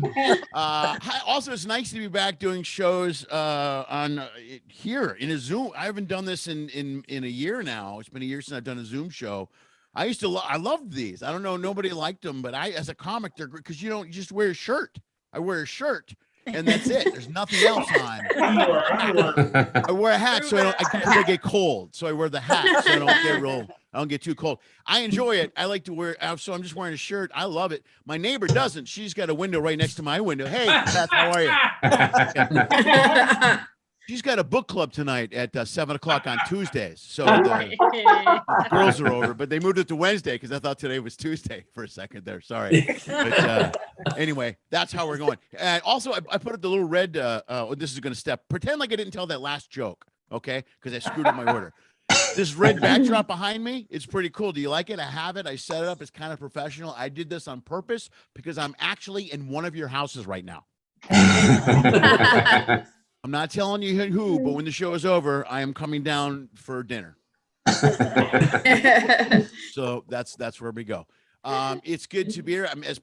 L: very well. Also, it's nice to be back doing shows on here in a Zoom. I haven't done this in a year now. It's been a year since I've done a Zoom show. I used to I loved these. I don't know, nobody liked them, but as a comic, they're great because you just wear a shirt. I wear a shirt and that's it. There's nothing else on. I wear a hat so I get cold. So I wear the hat so I don't get too cold. I enjoy it. I like to wear, so I'm just wearing a shirt. I love it. My neighbor doesn't. She's got a window right next to my window. Hey, Beth, how are you? She's got a book club tonight at 7:00 on Tuesdays. So the girls are over, but they moved it to Wednesday because I thought today was Tuesday for a second there. Sorry. But anyway, that's how we're going. And also, I put up the little red, this is going to pretend like I didn't tell that last joke, okay? Because I screwed up my order. This red backdrop behind me, it's pretty cool. Do you like it? I have it. I set it up. It's kind of professional. I did this on purpose because I'm actually in one of your houses right now. I'm not telling you who, but when the show is over, I am coming down for dinner. So that's where we go. It's good to be here. As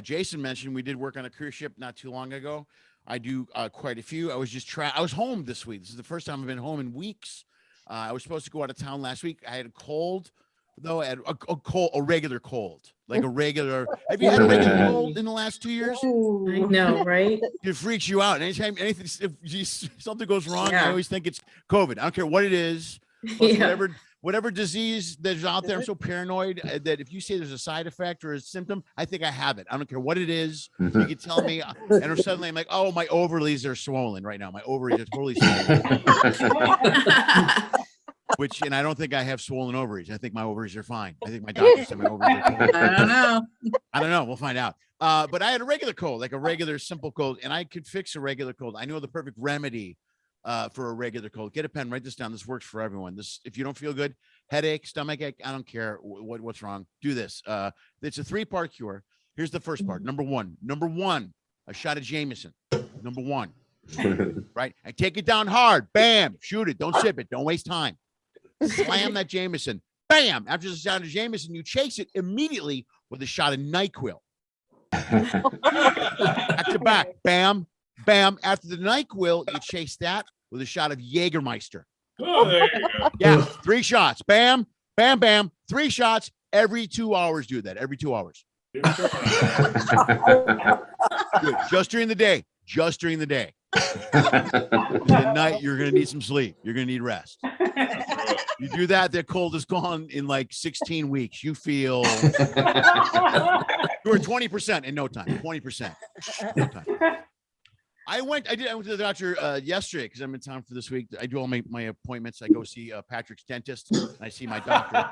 L: Jason mentioned, we did work on a cruise ship not too long ago. I do quite a few. I was home this week. This is the first time I've been home in weeks. I was supposed to go out of town last week. I had a cold, though. I had a regular cold, like a regular. Have you had a regular cold in the last 2 years?
F: I know, right?
L: It freaks you out. Anytime if something goes wrong, I always think it's COVID. I don't care what it is. Whatever disease that's out there, I'm so paranoid that if you say there's a side effect or a symptom, I think I have it. I don't care what it is. You can tell me, and suddenly I'm like, oh, my ovaries are swollen right now. My ovaries are totally swollen. And I don't think I have swollen ovaries. I think my ovaries are fine. I think my doctor said my ovaries are fine. I don't know. We'll find out. But I had a regular cold, like a regular simple cold, and I could fix a regular cold. I know the perfect remedy for a regular cold. Get a pen, write this down. This works for everyone. If you don't feel good, headache, stomachache, I don't care what's wrong. Do this. It's a 3-part cure. Here's the first part. Number one, a shot of Jameson. Number 1, right? And take it down hard. Bam, shoot it. Don't sip it. Don't waste time. Slam that Jameson. Bam. After the shot of Jameson, you chase it immediately with a shot of NyQuil. Back to back. Bam. Bam. After the NyQuil, you chase that with a shot of Jägermeister.
K: Oh, there you go.
L: Yeah, 3 shots. Bam. Bam, bam. 3 shots every 2 hours. Do that every 2 hours. Good. Just during the day. Just during the day. At night, you're going to need some sleep. You're going to need rest. You do that, the cold is gone in like 16 weeks. You feel you're 20% in no time. 20%. No time. I went to the doctor yesterday because I'm in town for this week. I do all my appointments. I go see Patrick's dentist. And I see my doctor.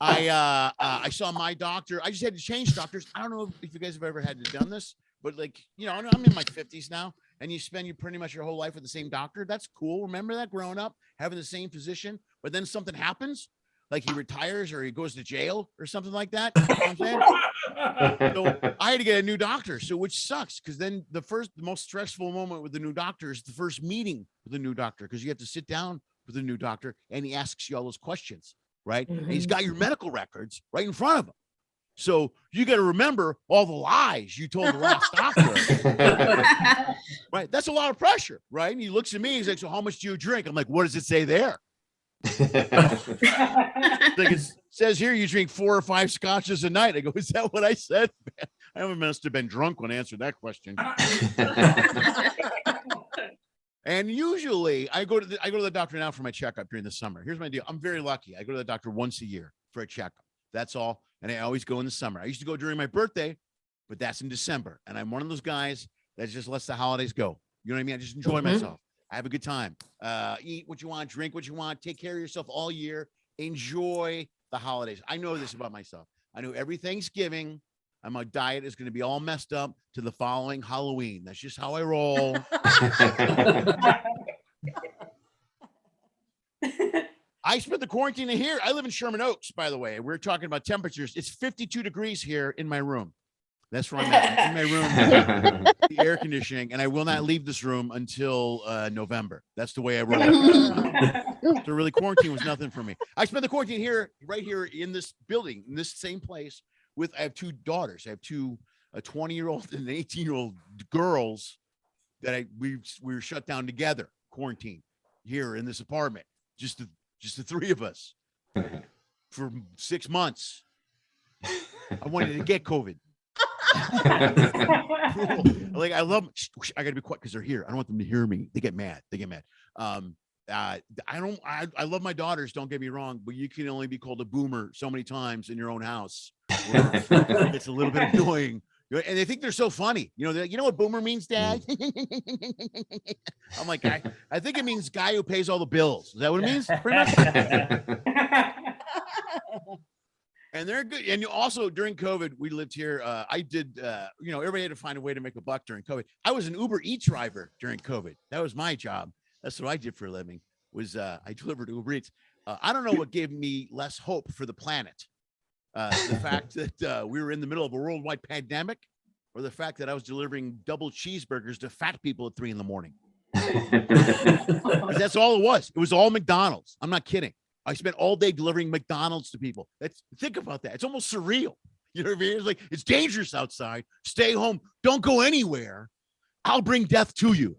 L: I saw my doctor. I just had to change doctors. I don't know if you guys have ever had to done this, but I'm in my 50s now. And you spend pretty much your whole life with the same doctor. That's cool. Remember that growing up, having the same physician, but then something happens, like he retires or he goes to jail or something like that. You know what I'm saying? So I had to get a new doctor. So which sucks because then the most stressful moment with the new doctor is the first meeting with the new doctor because you have to sit down with the new doctor and he asks you all those questions, right? And he's got your medical records right in front of him. So you got to remember all the lies you told the last doctor, right? That's a lot of pressure, right? And he looks at me, he's like, so how much do you drink? I'm like, what does it say there? Like it says here, you drink 4 or 5 scotches a night. I go, is that what I said? I must have been drunk when I answered that question. And usually I go to the doctor now for my checkup during the summer. Here's my deal. I'm very lucky. I go to the doctor once a year for a checkup. That's all. And I always go in the summer. I used to go during my birthday, but that's in December. And I'm one of those guys that just lets the holidays go. You know what I mean? I just enjoy myself. I have a good time. Eat what you want, drink what you want, take care of yourself all year. Enjoy the holidays. I know this about myself. I know every Thanksgiving, my diet is going to be all messed up to the following Halloween. That's just how I roll. I spent the quarantine in here. I live in Sherman Oaks, by the way. We're talking about temperatures. It's 52 degrees here in my room. That's where I'm at. In my room, the air conditioning, and I will not leave this room until November. That's the way I roll. So really, quarantine was nothing for me. I spent the quarantine here, right here in this building, in this same place. I have two daughters. I have a 20-year-old and an 18-year-old girls that we were shut down together, quarantine here in this apartment. Just the three of us for 6 months. I wanted to get COVID. Like I love. I gotta be quiet because they're here. I don't want them to hear me. They get mad. I love my daughters. Don't get me wrong, but you can only be called a boomer so many times in your own house. It's a little bit annoying, and they think they're so funny. You know what boomer means, Dad? I'm like, I think it means guy who pays all the bills. Is that what it means? Pretty much. And they're good. And also during COVID, we lived here. I did, everybody had to find a way to make a buck during COVID. I was an Uber Eats driver during COVID. That was my job. That's what I did for a living. I delivered Uber Eats. I don't know what gave me less hope for the planet. The fact that we were in the middle of a worldwide pandemic, or the fact that I was delivering double cheeseburgers to fat people at 3 a.m. That's all it was. It was all McDonald's. I'm not kidding. I spent all day delivering McDonald's to people. Think about that. It's almost surreal. You know what I mean? It's like, it's dangerous outside. Stay home. Don't go anywhere. I'll bring death to you.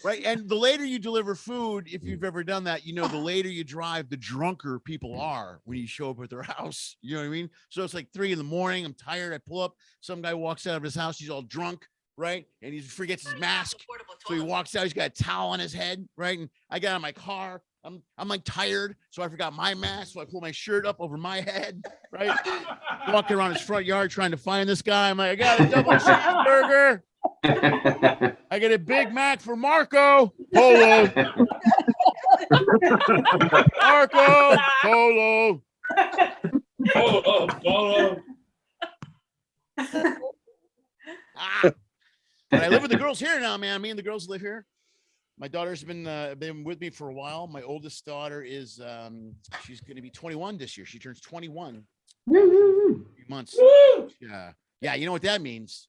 L: Right. And the later you deliver food, if you've ever done that, the later you drive, the drunker people are when you show up at their house. You know what I mean? So it's like 3 a.m. I'm tired. I pull up. Some guy walks out of his house. He's all drunk. Right. And he forgets his mask. So he walks out. He's got a towel on his head. Right. And I got out of my car. I'm like tired. So I forgot my mask. So I pull my shirt up over my head. Right. Walking around his front yard trying to find this guy. I'm like, I got a double cheeseburger. I get a Big Mac for Marco Polo. Marco Polo.
K: Polo.
L: But I live with the girls here now, man. Me and the girls live here. My daughter's been with me for a while. My oldest daughter is she's going to be 21 this year. She turns 21 in a few months. Yeah, you know what that means?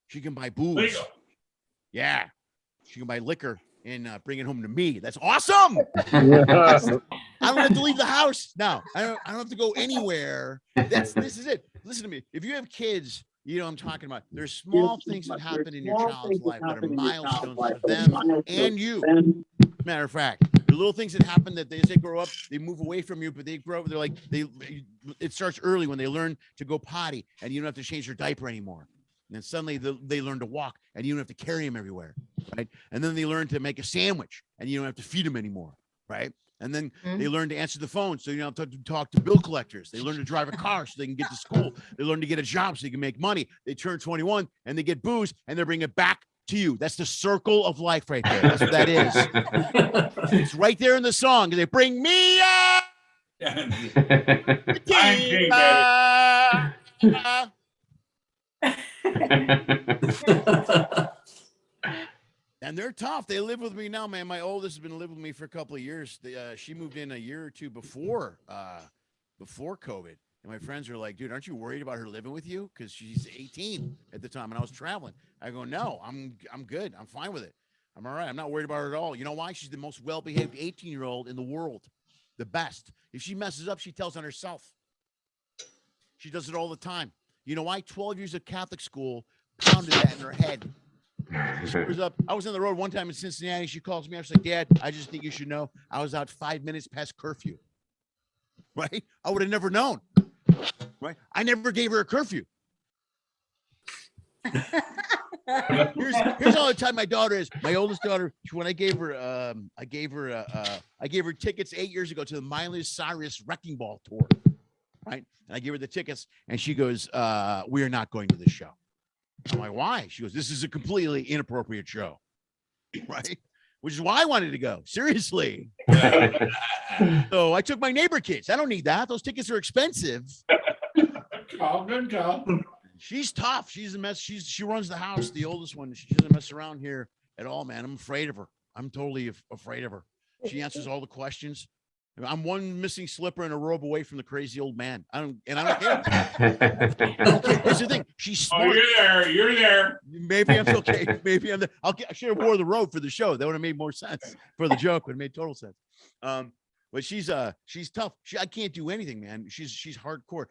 L: She can buy booze.
K: Legal.
L: Yeah, she can buy liquor and bring it home to me. That's awesome. I don't have to leave the house now. I don't have to go anywhere. This is it. Listen to me. If you have kids, you know what I'm talking about. There's small things that happen in your child's life that are milestones for them and you. Matter of fact, the little things that happen that as they grow up, they move away from you, but they grow up. They're like it starts early when they learn to go potty, and you don't have to change their diaper anymore. And then suddenly they learn to walk, and you don't have to carry them everywhere, right? And then they learn to make a sandwich, and you don't have to feed them anymore, right? And then they learn to answer the phone, so you don't have to talk to bill collectors. They learn to drive a car so they can get to school. They learn to get a job so they can make money. They turn 21 and they get booze, and they bring it back to you. That's the circle of life right there. That's what that is. It's right there in the song. They bring me up. And they're tough. They live with me now, man. My oldest has been living with me for a couple of years. She moved in a year or two before COVID. And my friends are like, dude, aren't you worried about her living with you? Because she's 18 at the time, and I was traveling. I go, no, I'm good. I'm fine with it. I'm all right. I'm not worried about her at all. You know why? She's the most well-behaved 18-year-old in the world. The best. If she messes up, she tells on herself. She does it all the time. You know why? 12 years of Catholic school pounded that in her head. She screws up. I was on the road one time in Cincinnati. She calls me up. She's like, Dad, I just think you should know I was out 5 minutes past curfew. Right? I would have never known. Right? I never gave her a curfew. Here's all the time my daughter is. My oldest daughter, when I gave her tickets 8 years ago to the Miley Cyrus Wrecking Ball tour. Right? And I gave her the tickets, and she goes, we are not going to this show. I'm like, why? She goes, this is a completely inappropriate show. Right? Which is why I wanted to go. Seriously. So I took my neighbor kids. I don't need that. Those tickets are expensive.
K: Good call.
L: She's tough. She's a mess. She runs the house, the oldest one. She doesn't mess around here at all, man. I'm afraid of her. I'm totally afraid of her. She answers all the questions. I'm one missing slipper and a robe away from the crazy old man. I don't care. Here's the thing. She's smart.
K: Oh, you're there.
L: Maybe I'm okay. Maybe I'm there. I should have wore the robe for the show. That would have made more sense for the joke. Would have made total sense. But she's tough. I can't do anything, man. She's hardcore.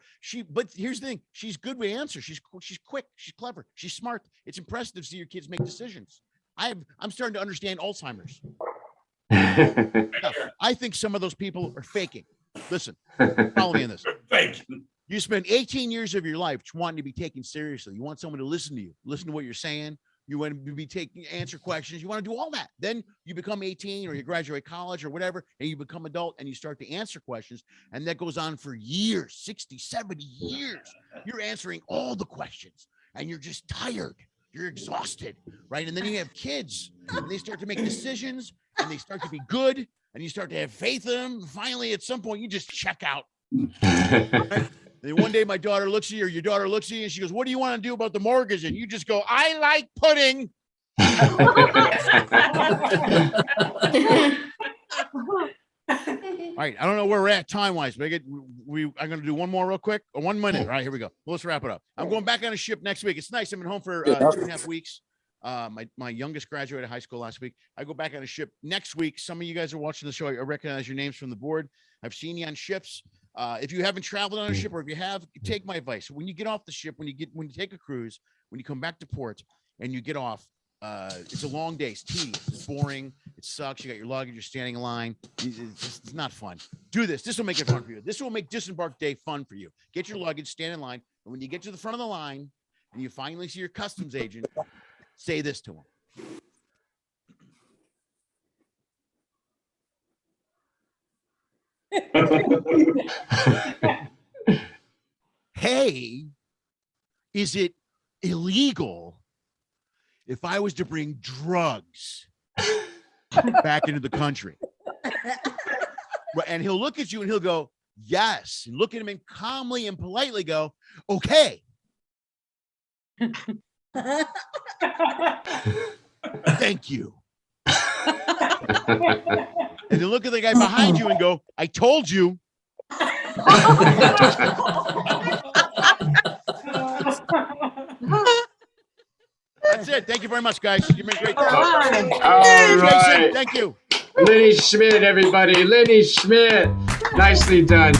L: But here's the thing. She's good with answers. She's quick. She's clever. She's smart. It's impressive to see your kids make decisions. I'm starting to understand Alzheimer's. I think some of those people are faking. Listen, follow me on this.
K: Faking.
L: You spend 18 years of your life wanting to be taken seriously. You want someone to listen to you, listen to what you're saying. You want to be answer questions. You want to do all that. Then you become 18 or you graduate college or whatever, and you become adult and you start to answer questions. And that goes on for years, 60, 70 years. You're answering all the questions and you're just tired. You're exhausted, right? And then you have kids and they start to make decisions and they start to be good and you start to have faith in them. Finally, at some point, you just check out. Right? And one day my daughter looks at you, or your daughter looks at you, and she goes, "What do you want to do about the mortgage?" And you just go, "I like pudding." All right, I don't know where we're at time-wise, but I'm going to do one more real quick. 1 minute. All right, here we go. Let's wrap it up. I'm going back on a ship next week. It's nice. I've been home for 2.5 weeks. My youngest graduated high school last week. I go back on a ship next week. Some of you guys are watching the show. I recognize your names from the board. I've seen you on ships. If you haven't traveled on a ship, or if you have, take my advice. When you get off the ship, when you take a cruise, when you come back to port and you get off, it's a long day. It's tedious. It's boring. It sucks. You got your luggage. You're standing in line. It's not fun. Do this. This will make it fun for you. This will make disembark day fun for you. Get your luggage, stand in line, and when you get to the front of the line and you finally see your customs agent, say this to him. Hey, is it illegal if I was to bring drugs back into the country? And he'll look at you and he'll go, yes. And look at him and calmly and politely go, okay. Thank you. And then look at the guy behind you and go, I told you. That's it. Thank you very much, guys. You've been great.
A: All right.
L: Thank you.
A: Lenny Schmidt, everybody. Lenny Schmidt. Nicely done.